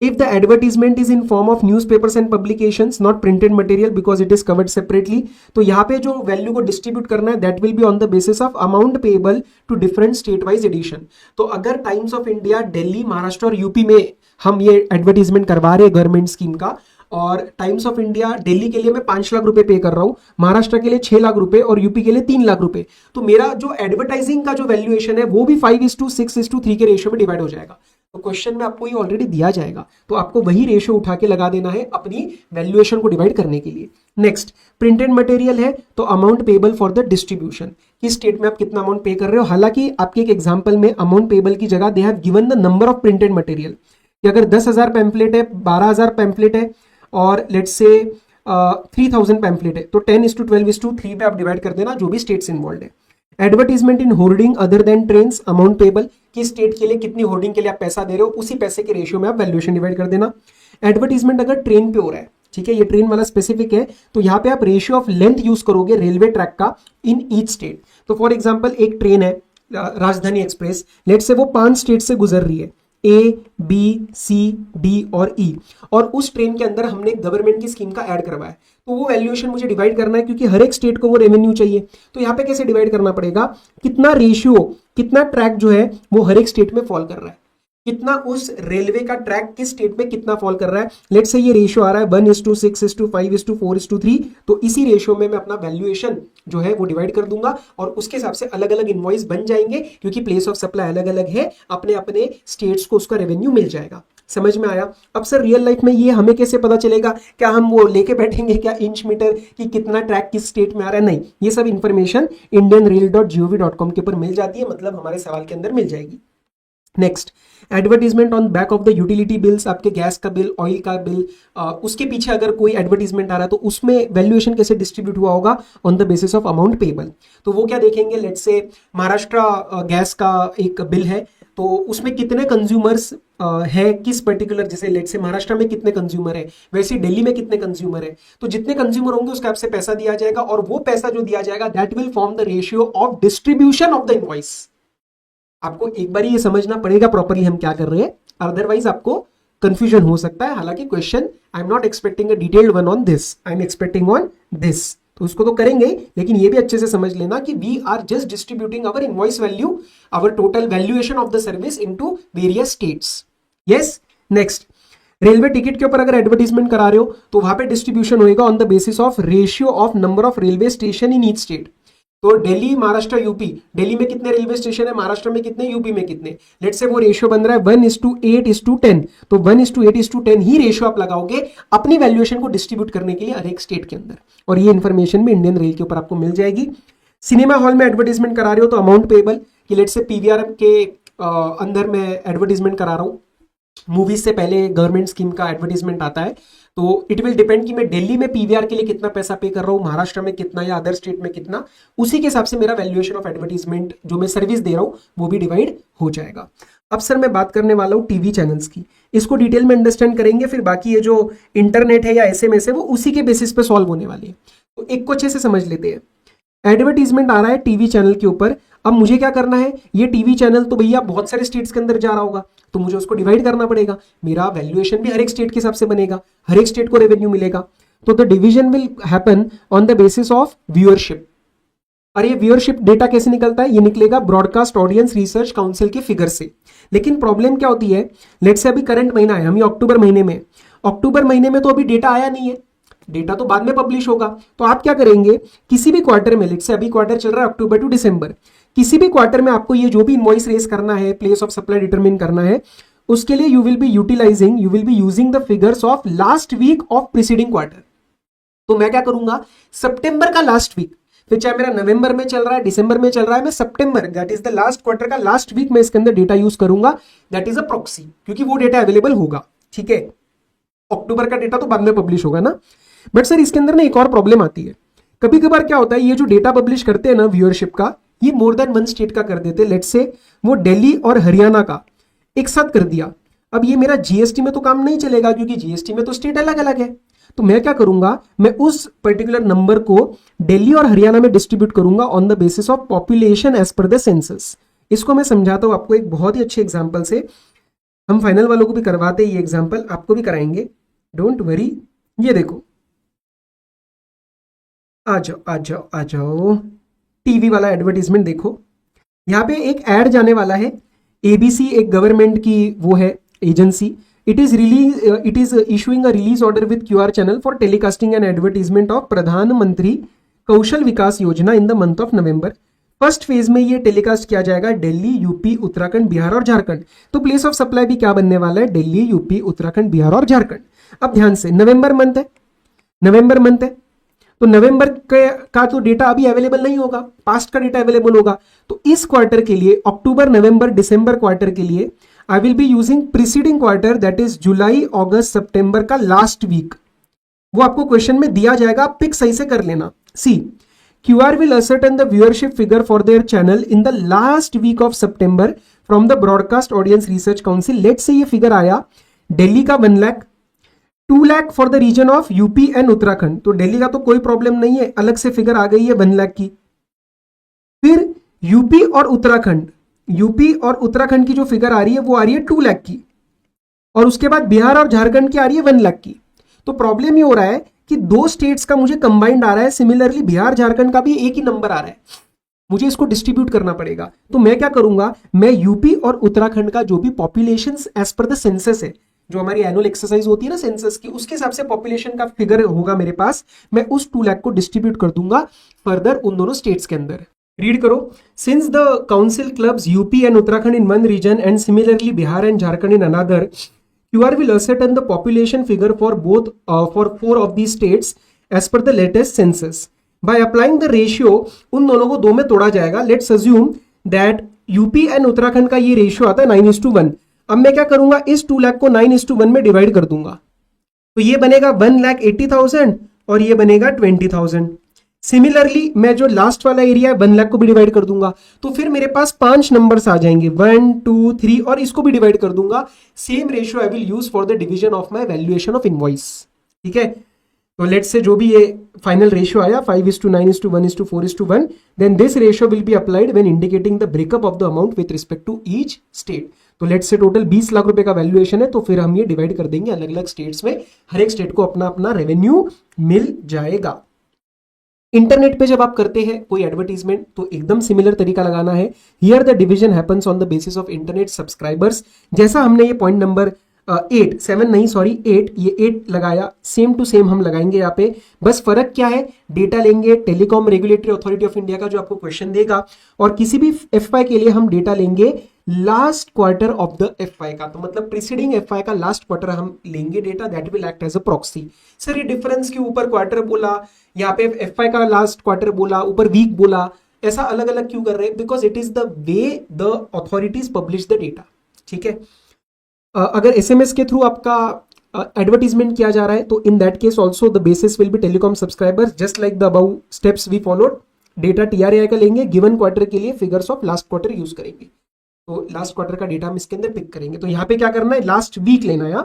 If the advertisement is in form of newspapers and publications, not printed material because it is covered separately, तो यहाँ पे जो वैल्यू को डिस्ट्रीब्यूट करना है that will be on the basis of amount payable to different state wise edition। तो अगर times of India Delhi, Maharashtra और यूपी में हम ये एडवर्टीजमेंट करवा रहे हैं गवर्नमेंट स्कीम का, और टाइम्स ऑफ इंडिया दिल्ली के लिए मैं 5 लाख रुपए पे कर रहा हूं, महाराष्ट्र के लिए 6 लाख रुपए और यूपी के लिए 3 लाख रुपए, तो मेरा जो एडवर्टाइजिंग का जो वैल्यूएशन है वो भी 5:6:3 के रेशियो में डिवाइड हो जाएगा। तो क्वेश्चन में आपको ये ऑलरेडी दिया जाएगा, तो आपको वही रेशियो उठा के लगा देना है अपनी वैल्यूएशन को डिवाइड करने के लिए। नेक्स्ट, प्रिंटेड मटेरियल है तो amount payable for the distribution, किस स्टेट में आप कितना अमाउंट पे कर रहे हो। हालांकि आपके एक एग्जांपल में अमाउंट पेबल की जगह they have given the number of printed material, कि अगर 10,000 पैम्फलेट है, 12,000 पैम्फलेट है और लेट्स से 3,000 पैम्फलेट है, तो 10:12:3 पे आप डिवाइड कर देना जो भी स्टेट्स इन्वॉल्व है। Advertisement in hoarding other than trains, amount payable, किस स्टेट के लिए कितनी होर्डिंग के लिए आप पैसा दे रहे हो, उसी पैसे के रेशियो में आप वैल्यूएशन डिवाइड कर देना। एडवर्टीजमेंट अगर ट्रेन पे हो रहा है, ठीक है, ये ट्रेन वाला स्पेसिफिक है, तो यहाँ पे आप रेशियो ऑफ लेंथ यूज करोगे रेलवे ट्रैक का इन ईच स्टेट। तो फॉर एग्जाम्पल एक ट्रेन है राजधानी एक्सप्रेस, लेट से वो 5 स्टेट से गुजर रही है, A, B, C, D और E, और उस ट्रेन के अंदर हमने गवर्नमेंट की स्कीम का ऐड करवाया, तो वो वैल्यूएशन मुझे डिवाइड करना है क्योंकि हर एक स्टेट को वो रेवेन्यू चाहिए। तो यहाँ पे कैसे डिवाइड करना पड़ेगा, कितना रेशियो, कितना ट्रैक जो है वो हर एक स्टेट में फॉल कर रहा है, कितना उस रेलवे का ट्रैक किस स्टेट में कितना फॉल कर रहा है। लेट्स से ये रेशियो आ रहा है 1:6:5:4:3, तो इसी रेशियो में मैं अपना वैल्यूएशन जो है वो डिवाइड कर दूंगा और उसके हिसाब से अलग अलग इनवॉइस बन जाएंगे, क्योंकि प्लेस ऑफ सप्लाई अलग अलग है, अपने अपने स्टेट्स को उसका रेवेन्यू मिल जाएगा। समझ में आया? अब सर रियल लाइफ में ये हमें कैसे पता चलेगा, क्या हम वो लेके बैठेंगे क्या इंच मीटर कि कितना ट्रैक किस स्टेट में आ रहा है? नहीं, ये सब इंफॉर्मेशन indianrail.gov.com के ऊपर मिल जाती है, मतलब हमारे सवाल के अंदर मिल जाएगी। Next, advertisement on back of the utility bills, आपके गैस का बिल, ऑयल का बिल, उसके पीछे अगर कोई एडवर्टीजमेंट आ रहा है तो उसमें वैल्यूएशन कैसे डिस्ट्रीब्यूट हुआ होगा, on the basis of amount payable. तो वो क्या देखेंगे, लेट्स से महाराष्ट्र गैस का एक बिल है, तो उसमें कितने कंज्यूमर्स है किस पर्टिकुलर, जैसे लेट्स से महाराष्ट्र में कितने कंज्यूमर है, वैसे दिल्ली में कितने कंज्यूमर है, तो जितने कंज्यूमर होंगे उसका आपसे पैसा दिया जाएगा, और वो पैसा जो दिया जाएगा that will form the ratio of distribution of the invoice. आपको एक बार ये समझना पड़ेगा प्रॉपरली हम क्या कर रहे हैं, अदरवाइज आपको कंफ्यूजन हो सकता है। हालांकि question I am not expecting a detailed one on this, I am expecting on this, तो उसको तो करेंगे, लेकिन ये भी अच्छे से समझ लेना कि we are just distributing our invoice value, our total valuation of the service into various states. Yes, next, railway ticket के ऊपर अगर एडवर्टीजमेंट करा रहे हो तो वहां पे डिस्ट्रीब्यूशन होएगा on the basis of ratio of number of railway station in each state. तो दिल्ली, महाराष्ट्र, यूपी, दिल्ली में कितने रेलवे स्टेशन है, महाराष्ट्र में कितने, यूपी में कितने, लेट्स से वो रेशियो बन रहा है 1:8:10, तो 1:8:10 ही रेशियो आप लगाओगे अपनी वैल्यूएशन को डिस्ट्रीब्यूट करने के लिए हर एक स्टेट के अंदर, और ये इन्फॉर्मेशन भी इंडियन रेल के ऊपर आपको मिल जाएगी। सिनेमा हॉल में एडवर्टीजमेंट करा रहे हो तो अमाउंट पेबल, कि लेट्स से पीवीआर के अंदर मैं एडवर्टीजमेंट करा रहा हूँ, मूवीज से पहले गवर्नमेंट स्कीम का एडवर्टीजमेंट आता है, तो इट विल डिपेंड कि मैं दिल्ली में पीवीआर के लिए कितना पैसा पे कर रहा हूँ, महाराष्ट्र में कितना या अदर स्टेट में कितना, उसी के हिसाब से मेरा वैल्यूएशन ऑफ एडवर्टीजमेंट जो मैं सर्विस दे रहा हूँ वो भी डिवाइड हो जाएगा। अब सर मैं बात करने वाला हूँ टीवी चैनल्स की, इसको डिटेल में अंडरस्टैंड करेंगे, फिर बाकी ये जो इंटरनेट है या एसएमएस है वो उसी के बेसिस पे सॉल्व होने वाली है। तो एक को अच्छे से समझ लेते हैं। एडवर्टीजमेंट आ रहा है टीवी चैनल के ऊपर, अब मुझे क्या करना है, ये टीवी चैनल तो भैया बहुत सारे स्टेट्स के अंदर जा रहा होगा, तो मुझे उसको डिवाइड करना पड़ेगा, मेरा वैल्यूएशन भी हर एक स्टेट के हिसाब से बनेगा, हर एक स्टेट को रेवेन्यू मिलेगा। तो the division will happen on the basis of viewership. और ये व्यूअरशिप डेटा कैसे निकलता है, ये निकलेगा ब्रॉडकास्ट ऑडियंस रिसर्च काउंसिल के फिगर से। लेकिन प्रॉब्लम क्या होती है, लेट्स से अभी करंट महीना है, हम ये अक्टूबर महीने में, अक्टूबर महीने में तो अभी डेटा आया नहीं है, डेटा तो बाद में पब्लिश होगा, तो आप क्या करेंगे, किसी भी क्वार्टर में, लेट्स से अभी क्वार्टर चल रहा है अक्टूबर टू दिसंबर, किसी भी क्वार्टर में आपको ये जो भी इनवॉइस रेस करना है, प्लेस ऑफ सप्लाई डिटरमिन करना है, उसके लिए you will be using the figures of last week of preceding quarter. तो मैं क्या करूंगा, सितंबर का लास्ट वीक, फिर चाहे मेरा नवंबर में चल रहा है, दिसंबर में चल रहा है, मैं सितंबर that is the last quarter का लास्ट वीक में इसके अंदर डेटा यूज करूंगा, दैट इज अ प्रॉक्सी, क्योंकि वो डेटा अवेलेबल होगा। ठीक है, अक्टूबर का डेटा तो बाद में पब्लिश होगा ना। बट सर इसके अंदर ना एक और प्रॉब्लम आती है, कभी कभार क्या होता है, ये जो डेटा पब्लिश करते हैं ना व्यूअरशिप का, ये मोर देन वन स्टेट का कर देते हैं। लेट्स से वो दिल्ली और हरियाणा का एक साथ कर दिया। अब ये मेरा जीएसटी में तो काम नहीं चलेगा, क्योंकि जीएसटी में तो स्टेट अलग अलग है। तो मैं क्या करूंगा, मैं उस पर्टिकुलर नंबर को दिल्ली और हरियाणा में डिस्ट्रीब्यूट करूंगा on the basis of population as per the census. इसको मैं समझाता हूं आपको एक बहुत ही अच्छे एग्जांपल से। हम फाइनल वालों को भी करवाते हैं ये एग्जांपल, आपको भी कराएंगे, डोंट वरी। ये देखो, आ जाओ आ जाओ आ जाओ, टीवी वाला एडवर्टीजमेंट देखो। यहाँ पे एक एड जाने वाला है, एबीसी एक गवर्नमेंट की वो है agency, it is issuing a release order with QR channel for telecasting an advertisement of प्रधान मंत्री कौशल विकास योजना in the month of November। First phase में ये टेलीकास्ट किया जाएगा दिल्ली, यूपी, उत्तराखंड, बिहार और झारखंड। तो प्लेस ऑफ सप्लाई भी क्या बनने वाला है, दिल्ली, यूपी, उत्तराखंड, बिहार और झारखंड। अब ध्यान से, नवंबर मंथ है, तो नवंबर का तो डेटा अभी अवेलेबल नहीं होगा, पास्ट का डेटा अवेलेबल होगा। तो इस क्वार्टर के लिए, अक्टूबर, नवंबर, दिसंबर क्वार्टर के लिए I will be using preceding quarter, that is जुलाई, अगस्त, सितंबर का लास्ट वीक। वो आपको क्वेश्चन में दिया जाएगा, पिक सही से कर लेना। सी, QR will ascertain the viewership figure for their channel in the last week of September from the Broadcast Audience Research Council। Let's say ये फिगर आया दिल्ली का 1 lakh, 2 lakh for the region of UP and Uttarakhand. तो दिल्ली का तो कोई प्रॉब्लम नहीं है, अलग से फिगर आ गई है 1 लाख की। फिर यूपी और उत्तराखंड की जो फिगर आ रही है वो आ रही है 2 लाख की, और उसके बाद बिहार और झारखंड की आ रही है 1 लाख की। तो प्रॉब्लम ये हो रहा है कि दो स्टेट्स का मुझे कंबाइंड आ रहा है, सिमिलरली बिहार झारखंड का भी एक ही नंबर आ रहा है, मुझे इसको डिस्ट्रीब्यूट करना पड़ेगा। तो मैं क्या करूंगा, मैं यूपी और उत्तराखंड का जो भी population as per the census है, जो हमारी एनुअल एक्सरसाइज होती है ना सेंसस की, उसके हिसाब से पॉपुलेशन का फिगर होगा मेरे पास, मैं उस 2 लाख को डिस्ट्रीब्यूट कर दूंगा फर्दर उन दोनों स्टेट्स के अंदर। रीड करो, since the council clubs UP and Uttarakhand in one region and similarly Bihar and Jharkhand in another, QR will ascertain the population figure for both for 4 of these states as per the latest census. By applying the ratio, उन दोनों को 2 में तोड़ा जाएगा। Let's assume that UP and Uttarakhand का ये ratio आता है 9:1। अब मैं क्या करूंगा, इस 2 लाख को 9:1 में डिवाइड कर दूंगा, तो ये बनेगा 1,80,000 और ये बनेगा 20,000। सिमिलरली मैं जो लास्ट वाला एरिया है 1 लाख को भी डिवाइड कर दूंगा, तो फिर मेरे पास 5 नंबर्स आ जाएंगे, 1, 2, 3, और इसको भी डिवाइड कर दूंगा। Same ratio I will use for the division of my valuation of invoice. ठीक है, तो लेट्स से जो भी ये फाइनल रेशियो आया 5:9:1:4:1, then this ratio will be applied when indicating the breakup of the amount with respect to each state. तो let's say total 20 lakh रुपए का वैल्यूएशन है, तो फिर हम ये डिवाइड कर देंगे अलग अलग स्टेट्स में, हर एक स्टेट को अपना अपना रेवेन्यू मिल जाएगा। इंटरनेट पे जब आप करते हैं कोई एडवर्टीजमेंट तो एकदम सिमिलर तरीका लगाना है। Here the division happens on the basis of internet subscribers. जैसा हमने ये पॉइंट नंबर 8 ये 8 लगाया, सेम टू सेम हम लगाएंगे यहाँ पे। बस फर्क क्या है, डेटा लेंगे telecom regulatory authority of India का जो आपको क्वेश्चन देगा, और किसी भी एफवाई के लिए हम डेटा लेंगे last quarter of the FY का। तो मतलब प्रीसीडिंग एफवाई का लास्ट क्वार्टर हम लेंगे data, that will act as a proxy. Sir ये डिफरेंस के ऊपर क्वार्टर बोला, यहाँ पे एफवाई का लास्ट क्वार्टर बोला, ऊपर वीक बोला, ऐसा अलग अलग क्यों कर रहे हैं? Because it is the way the authorities publish the data. ठीक है, अगर एसएमएस के थ्रू आपका एडवर्टीजमेंट किया जा रहा है तो in that case also the basis will be telecom subscribers, just like the above steps we followed. Data TRAI का लेंगे, गिवन क्वार्टर के लिए figures of last quarter use करेंगे, तो लास्ट क्वार्टर का डेटा हम इसके अंदर पिक करेंगे। तो यहाँ पे क्या करना है, लास्ट वीक लेना है।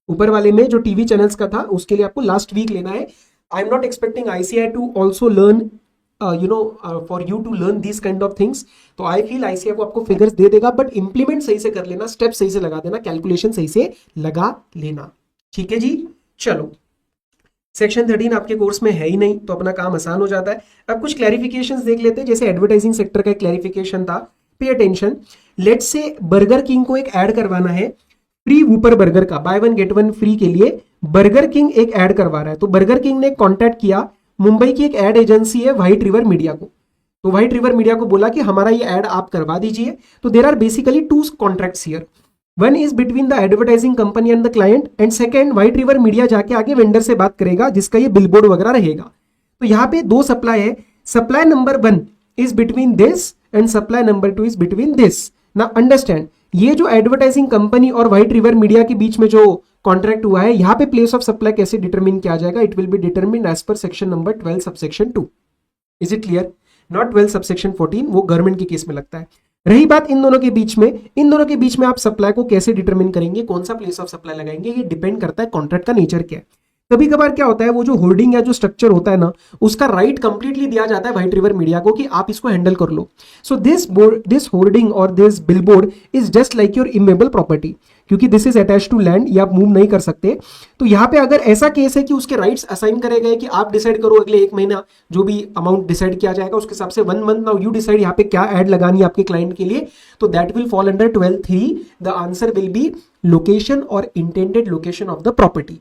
ऊपर वाले में जो टीवी चैनल्स का था उसके लिए आपको लास्ट वीक लेना है। I am not expecting ICAI to also learn for you to learn this kind of things. तो आई फील ICAI को आपको फिगर्स दे देगा, बट इंप्लीमेंट सही से कर लेना, स्टेप सही से लगा देना, कैलकुलेशन सही से लगा लेना। ठीक है जी, चलो सेक्शन 13 आपके कोर्स में है ही नहीं तो अपना काम आसान हो जाता है। अब कुछ क्लैरिफिकेशंस देख लेते हैं, जैसे एडवर्टाइजिंग सेक्टर का एक क्लैरिफिकेशन था, pay attention. Let's say burger king को एक ऐड करवाना है, फ्री वूपर बर्गर का, बाय 1 गेट 1 फ्री के लिए बर्गर किंग एक ऐड करवा रहा है। तो बर्गर किंग ने कॉन्टैक्ट किया मुंबई की एक एड एजेंसी है व्हाइट रिवर मीडिया को। तो व्हाइट रिवर मीडिया को बोला कि हमारा ये एड आप करवा दीजिए। तो there are basically two contracts here, one is between the advertising company and the client, and second White River Media जाके आगे वेंडर से बात करेगा जिसका ये बिलबोर्ड वगैरह रहेगा। तो यहाँ पे दो सप्लाई है, supply number 1 is between this and supply number 2 is between this. ना अंडरस्टैंड, ये जो एडवर्टाइजिंग कंपनी और व्हाइट रिवर मीडिया के बीच में जो कॉन्ट्रैक्ट हुआ है, यहाँ पे प्लेस ऑफ सप्लाई कैसे डिटरमिन किया जाएगा, it will be determine as per section number 12 subsection 2। Is it clear? Not 12 subsection 14, वो गवर्नमेंट के केस में लगता है। रही बात इन दोनों के बीच में, इन दोनों के बीच में आप सप्लाई को कैसे डिटरमिन करेंगे, कौन सा प्लेस ऑफ सप्लाई लगाएंगे, ये डिपेंड करता है कॉन्ट्रैक्ट का नेचर क्या है। कभी कभार क्या होता है, वो जो होर्डिंग या जो स्ट्रक्चर होता है ना, उसका राइट कंप्लीटली दिया जाता है व्हाइट रिवर मीडिया को कि आप इसको हैंडल कर लो। सो दिस होर्डिंग और this billboard is just like your immovable property, क्योंकि this is attach to land, ये आप मूव नहीं कर सकते। तो यहाँ पे अगर ऐसा केस है कि उसके राइट्स असाइन करे गए कि आप डिसाइड करो अगले 1 महीना जो भी अमाउंट डिसाइड किया जाएगा उसके हिसाब से 1 मंथ नाउ यू डिसाइड यहाँ पे क्या ऐड लगानी है आपके क्लाइंट के लिए, तो that will fall under 12(3). The answer will be location और intended location of the property.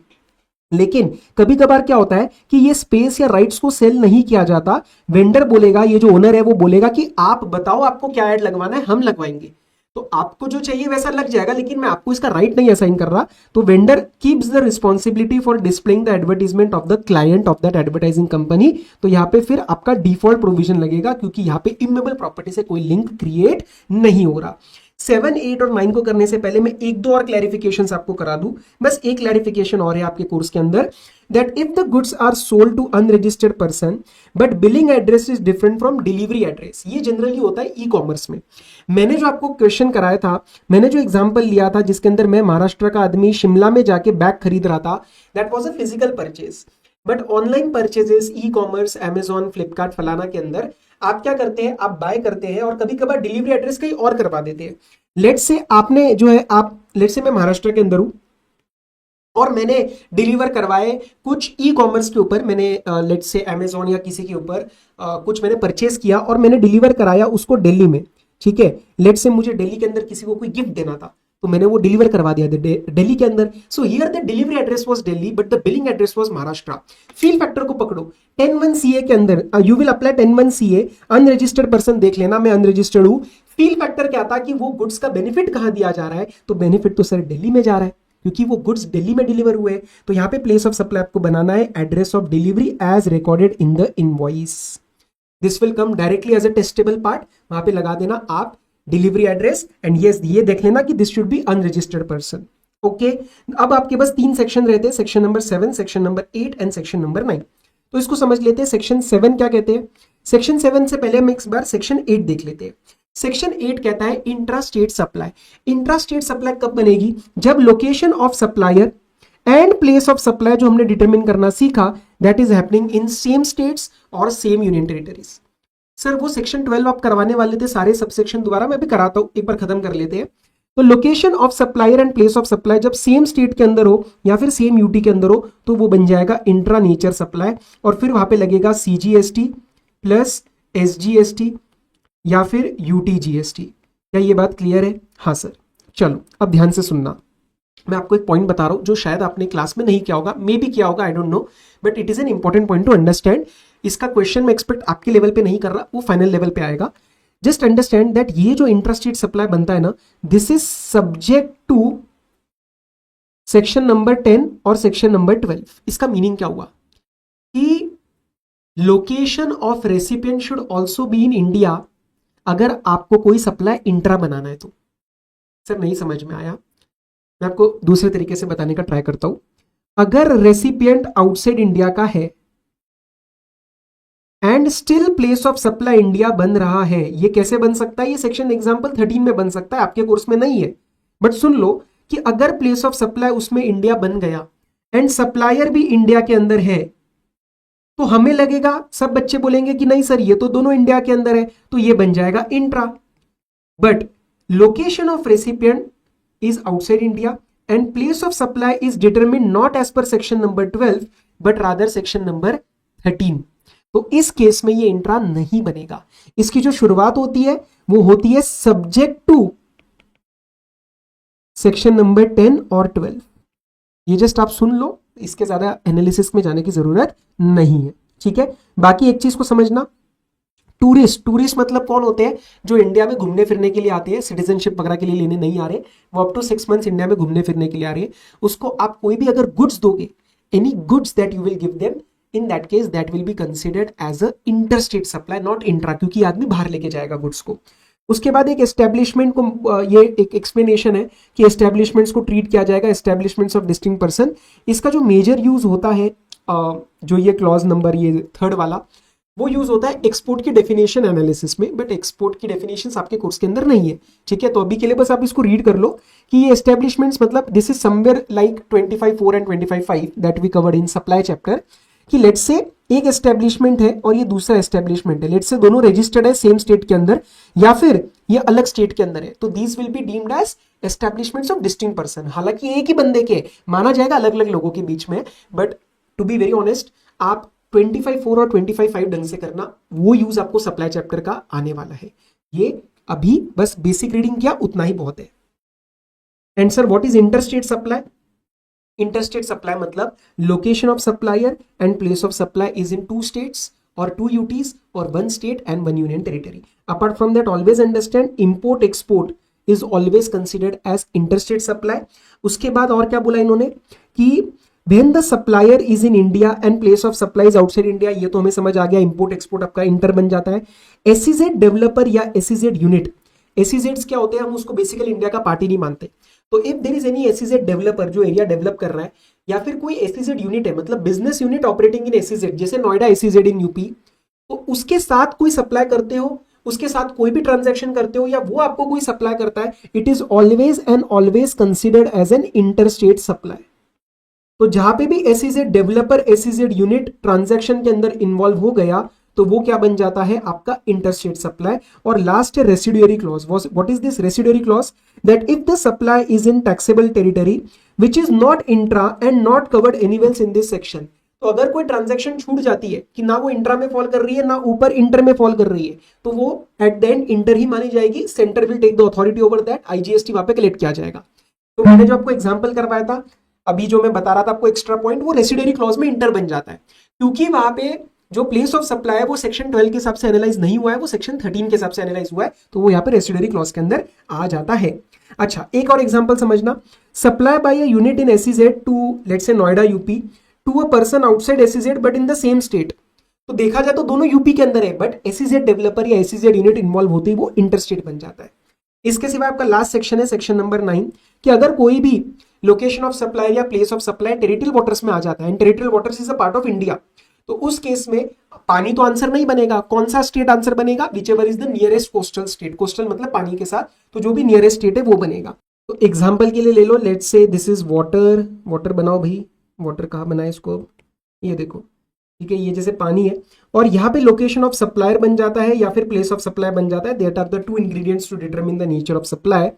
लेकिन कभी कभार क्या होता है कि ये स्पेस या राइट्स को सेल नहीं किया जाता, वेंडर बोलेगा, ये जो ओनर है वो बोलेगा कि आप बताओ आपको क्या ऐड लगवाना है, हम लगवाएंगे। तो आपको जो चाहिए वैसा लग जाएगा, लेकिन मैं आपको इसका राइट नहीं असाइन कर रहा। तो vendor keeps the responsibility for displaying the advertisement of the client of that advertising company. तो यहाँ पे फिर आपका डिफॉल्ट प्रोविजन लगेगा, क्योंकि यहाँ पे इमेबल प्रॉपर्टी से कोई लिंक क्रिएट नहीं हो रहा। 7, 8 और 9 को करने से पहले मैं 1-2 और क्लैरिफिकेशंस आपको करा दूं। बस एक क्लैरिफिकेशन और है आपके कोर्स के अंदर, that if the goods are sold to unregistered person but billing address is different from delivery address. ये जनरली होता है ई कॉमर्स में। मैंने जो आपको क्वेश्चन कराया था, मैंने जो एग्जांपल लिया था जिसके अंदर मैं महाराष्ट्र का आदमी शिमला में जाके बैग खरीद रहा था, that was a physical purchase. But online purchases, e commerce, Amazon, Flipkart, फलाना के अंदर आप क्या करते हैं, आप बाय करते हैं और कभी कभार डिलीवरी एड्रेस कहीं और करवा देते हैं। लेट्स से आपने जो है, आप लेट्स से मैं महाराष्ट्र के अंदर हूं और मैंने डिलीवर करवाए कुछ ई कॉमर्स के ऊपर, मैंने लेट्स से अमेजॉन या किसी के ऊपर कुछ मैंने परचेज किया और मैंने डिलीवर कराया उसको दिल्ली में, ठीक है। लेट्स से मुझे दिल्ली के अंदर किसी को कोई गिफ्ट देना था, तो मैंने वो डिलीवर करवा दिया दिल्ली के अंदर। So here the delivery address was Delhi but the billing address was Maharashtra. Fill factor को पकड़ो, 10(1) CA के अंदर you will apply 10(1) CA, unregistered person देख लेना, मैं अनरजिस्टर्ड हूं। फील फैक्टर क्या था कि वो गुड्स का बेनिफिट कहां दिया जा रहा है, तो बेनिफिट तो सर दिल्ली में जा रहा है क्योंकि वो गुड्स दिल्ली में डिलीवर हुए। तो यहाँ पे प्लेस ऑफ सप्लाई आपको बनाना है address of delivery as recorded in the invoice. This will come directly as a testable part, वहां पे लगा देना आप डिलीवरी एड्रेस एंड यस ये देख लेना कि this should be unregistered person. Okay, अब आपके पास 3 सेक्शन रहते हैं, section number 7, section number 8 and section number 9। तो इसको समझ लेते हैं। सेक्शन 7 क्या कहते हैं? सेक्शन 7 से पहले हम एक बार सेक्शन 8 देख लेते हैं। सेक्शन 8 कहता है intra state supply. Intra state supply कब बनेगी? जब location of supplier and place of supply जो हमने डिटरमिन करना सीखा that is happening in same states और सेम यूनियन टेरिटरीज। सर वो सेक्शन 12 आप करवाने वाले थे, सारे सबसेक्शन दोबारा मैं भी कराता हूं, एक बार खत्म कर लेते हैं। तो location of supplier and place of supply जब सेम स्टेट के अंदर हो या फिर सेम यूटी के अंदर हो तो वो बन जाएगा इंट्रा नेचर सप्लाई, और फिर वहां पे लगेगा CGST प्लस SGST या फिर UTGST। क्या ये बात क्लियर है? हाँ सर। चलो अब ध्यान से सुनना, मैं आपको एक पॉइंट बता रहा हूं जो शायद आपने क्लास में नहीं किया होगा, मे भी किया होगा, I don't know, but it is an important point two understand. इसका क्वेश्चन मैं एक्सपेक्ट आपके लेवल पे नहीं कर रहा, वो फाइनल लेवल पे आएगा। जस्ट अंडरस्टैंड दैट ये जो इंट्रास्टेट सप्लाई बनता है ना, this is subject to section number 10 और सेक्शन नंबर 12। इसका मीनिंग क्या हुआ कि location of recipient should also be in India अगर आपको कोई सप्लाई इंट्रा बनाना है तो। सर नहीं समझ में आया, मैं आपको दूसरे तरीके से बताने का ट्राई करता हूं। अगर रेसिपिएंट आउटसाइड इंडिया का है and still place of supply India बन रहा है, ये कैसे बन सकता है? ये सेक्शन एग्जांपल 13 में बन सकता है, आपके कोर्स में नहीं है। बट सुन लो कि अगर प्लेस ऑफ सप्लाई उसमें इंडिया बन गया एंड सप्लायर भी इंडिया के अंदर है, तो हमें लगेगा, सब बच्चे बोलेंगे कि नहीं सर ये तो दोनों इंडिया के अंदर है, तो ये बन जाएगा intra. But location of recipient is outside India and place of supply is determined not as per section number 12 but rather section number 13। तो इस केस में ये इंट्रा नहीं बनेगा। इसकी जो शुरुआत होती है वो होती है सब्जेक्ट टू सेक्शन नंबर 10 और 12। ये जस्ट आप सुन लो, इसके ज्यादा एनालिसिस में जाने की जरूरत नहीं है, ठीक है। बाकी एक चीज को समझना, टूरिस्ट मतलब कौन होते हैं? जो इंडिया में घूमने फिरने के लिए आते हैं, सिटीजनशिप वगैरह के लिए लेने नहीं आ रहे, वो अप टू 6 मंथ्स इंडिया में घूमने फिरने के लिए आ रहे हैं, उसको आप कोई भी अगर गुड्स दोगे, any goods that you will give them, in that case that will be considered as a interstate supply, not intra, क्योंकि आदमी बाहर लेके जाएगा गुड्स को। उसके बाद एक एस्टेब्लिशमेंट को, ये एक एक्सप्लेनेशन है कि एस्टेब्लिशमेंट्स को ट्रीट किया जाएगा, एस्टेब्लिशमेंट्स ऑफ डिस्टिंक्ट पर्सन। इसका जो मेजर यूज होता है, जो ये क्लॉज नंबर ये थर्ड वाला, वो यूज होता है एक्सपोर्ट की डेफिनेशन एनालिसिस में, बट एक्सपोर्ट की डेफिनेशन आपके कोर्स के अंदर नहीं है, ठीक है। तो अभी के लिए बस आप इसको रीड कर लो कि ये एस्टेब्लिशमेंट्स मतलब this is somewhere like 25.4 and 25.5 that we covered in supply chapter, कि लेट्स से एक एस्टेब्लिशमेंट है और ये दूसरा एस्टेब्लिशमेंट है, लेट्स से दोनों रजिस्टर्ड है सेम स्टेट के अंदर या फिर ये अलग स्टेट के अंदर है, तो these will be deemed as establishments of distinct person. हालांकि एक ही बंदे के माना जाएगा, अलग अलग लोगों के बीच में, but to be very honest आप 25.4 और 25.5 ढंग से करना, वो यूज आपको सप्लाई चैप्टर का आने वाला है। ये अभी बस बेसिक रीडिंग किया, उतना ही बहुत है। And sir what is interstate supply? Interstate supply मतलब location of supplier and place of supply is in 2 states or 2 UTs or 1 state and 1 union territory. Apart from that, always understand import export is always considered as interstate supply. उसके बाद और क्या बोला इन्होंने कि when the supplier is in India and place of supply is outside India, ये तो हमें समझ आ गया, इंपोर्ट एक्सपोर्ट आपका इंटर बन जाता है। SEZ डेवलपर या SEZ यूनिट, SEZs क्या होते हैं, हम उसको बेसिकली इंडिया का पार्टी नहीं मानते, तो if there is any SEZ developer जो एरिया डेवलप कर रहा है, या फिर कोई SEZ यूनिट है, मतलब business unit operating in SEZ, जैसे नोएडा SEZ इन यूपी, तो उसके साथ कोई सप्लाई करते हो, उसके साथ कोई भी ट्रांजैक्शन करते हो, या वो आपको कोई सप्लाई करता है, it is always and always considered as an interstate supply. तो जहां पे भी SEZ developer SEZ unit transaction के अंदर इन्वॉल्व हो गया, तो वो क्या बन जाता है आपका इंटरस्टेट सप्लाई। और लास्ट है residuary clause. What is this residuary clause? That if the supply is in taxable territory which is not intra and not covered anywhere in this section, तो अगर कोई ट्रांजैक्शन छूट जाती है कि ना वो इंट्रा में फॉल कर रही है ना ऊपर इंटर में फॉल कर रही है, तो वो एट द एंड इंटर ही मानी जाएगी, centre will take the authority over that, IGST वहां पे कलेक्ट किया जाएगा। तो मैंने जो आपको एग्जांपल करवाया था अभी, जो मैं बता रहा था आपको एक्स्ट्रा पॉइंट, वो रेसिडुअरी क्लॉज में इंटर बन जाता है, क्योंकि वहां पे जो प्लेस ऑफ सप्लाई है वो सेक्शन 12 के हिसाब से एनालाइज नहीं हुआ है, वो सेक्शन 13 के हिसाब से एनालाइज हुआ है, तो वो यहाँ पे रेसिडुअरी क्लॉज के अंदर आ जाता है। अच्छा, एक और एग्जांपल समझना, supply by a unit in SEZ to let's say Noida UP to a person outside SEZ but in the same state, तो देखा जाए तो दोनों यूपी के अंदर है, बट SEZ डेवलपर या SEZ यूनिट इन्वॉल्व होते ही वो इंटरस्टेट बन जाता है। इसके सिवा आपका लास्ट सेक्शन है सेक्शन नंबर 9, कि अगर कोई भी लोकेशन ऑफ सप्लाई या place of supply territorial waters में आ जाता है, and territorial waters is a part of India, तो उस केस में पानी तो आंसर नहीं बनेगा, कौन सा स्टेट आंसर बनेगा? Which ever is the nearest coastal state, coastal मतलब पानी के साथ, तो जो भी नियरेस्ट स्टेट है वो बनेगा। तो एग्जांपल के लिए ले लो, let's say this is water, water बनाओ भाई, वाटर कहाँ बनाए इसको, ये देखो, ठीक है, ये जैसे पानी है, और यहाँ पे लोकेशन ऑफ सप्लायर बन जाता है या फिर प्लेस ऑफ सप्लाई बन जाता है, that are the 2 ingredients to determine the nature of supply.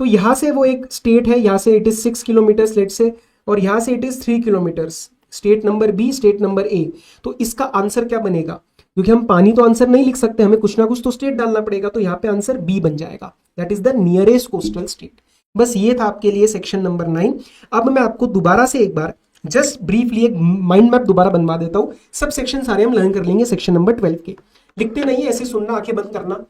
तो यहाँ से वो एक स्टेट है, यहाँ से इट इज 6 किलोमीटर्स लेट से, और यहाँ से it is 3 kilometres, state number B, state number A। तो इसका आंसर क्या बनेगा? क्योंकि हम पानी तो आंसर नहीं लिख सकते, हमें कुछ ना कुछ तो स्टेट डालना पड़ेगा, तो यहाँ पे आंसर B बन जाएगा, that is the nearest coastal state. बस ये था आपके लिए सेक्शन नंबर 9। अब मैं आपको दोबारा से एक बार जस्ट ब्रीफली एक माइंड मैप दोबारा बनवा देता हूँ, सब सेक्शन सारे हम लर्न कर लेंगे सेक्शन नंबर 12 के। लिखते नहीं, ऐसे सुनना, आंखें बंद करना।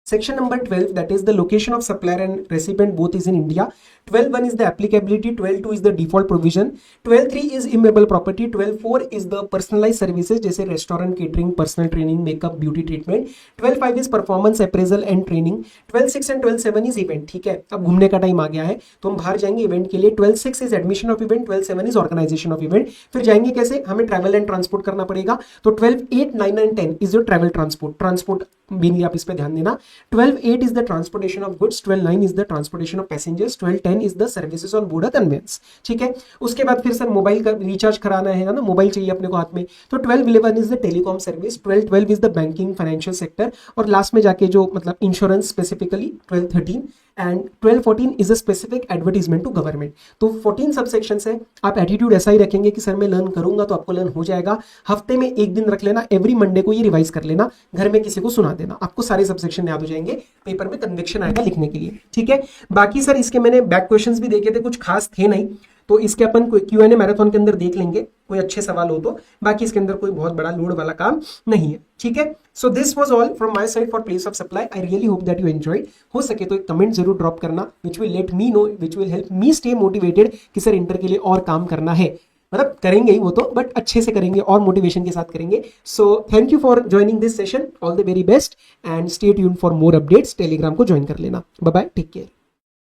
Section number 12, that is the location of supplier and recipient both is in India. 12.1 is the applicability, 12.2 is the default provision, 12.3 is immutable property, 12.4 is the personalized services जैसे restaurant, catering, personal training, makeup, beauty treatment, 12.5 is performance appraisal and training, 12.6 and 12.7 is event। ठीक है, अब घूमने का time आ गया है तो हम बाहर जाएंगे इवेंट के लिए। 12.6 is admission of event, 12.7 is organization of event। फिर जाएंगे कैसे? हमें ट्रैवल एंड ट्रांसपोर्ट करना पड़ेगा, तो 12.8, 9 and 10 is your travel transport mainly आप इस पे ध्यान देना। 12.8 is the transportation of goods, 12.9 is the transportation of passengers, 12.10 is the services on board a conveyance। ठीक है, उसके बाद फिर सर मोबाइल का रिचार्ज कराना है ना, मोबाइल चाहिए अपने को हाथ में, तो 12.11 is the telecom service, 12.12 is the banking financial sector, और लास्ट में जाके जो मतलब insurance specifically 12.13 and 12.14 is a specific advertisement to government. तो 14 सबसेक्शंस है। आप एटीट्यूड ऐसा ही रखेंगे कि सर मैं लर्न करूंगा तो आपको लर्न हो जाएगा। हफ्ते में एक दिन रख लेना, एवरी मंडे को ये रिवाइज कर लेना, घर में किसी को सुना देना, आपको सारे सबसेक्शन याद हो जाएंगे, पेपर में कन्विक्शन आएगा लिखने के लिए। ठीक है, बाकी सर इसके मैंने बैक क्वेश्चंस भी देखे थे, कुछ खास थे नहीं, तो इसके अपन कोई Q&A मैराथन के अंदर देख लेंगे, कोई अच्छे सवाल हो तो। बाकी इसके अंदर कोई बहुत बड़ा लोड वाला काम नहीं है, ठीक है। So this was all from my side for place of supply. I really hope that you enjoyed. हो सके तो एक कमेंट जरूर ड्रॉप करना, which will let me know, which will help me stay motivated कि सर इंटर के लिए और काम करना है। मतलब करेंगे ही वो तो, बट अच्छे से करेंगे और मोटिवेशन के साथ करेंगे। So thank you for joining this session, all the very best and stay tuned for more updates. Telegram को ज्वाइन कर लेना। Bye bye, take care.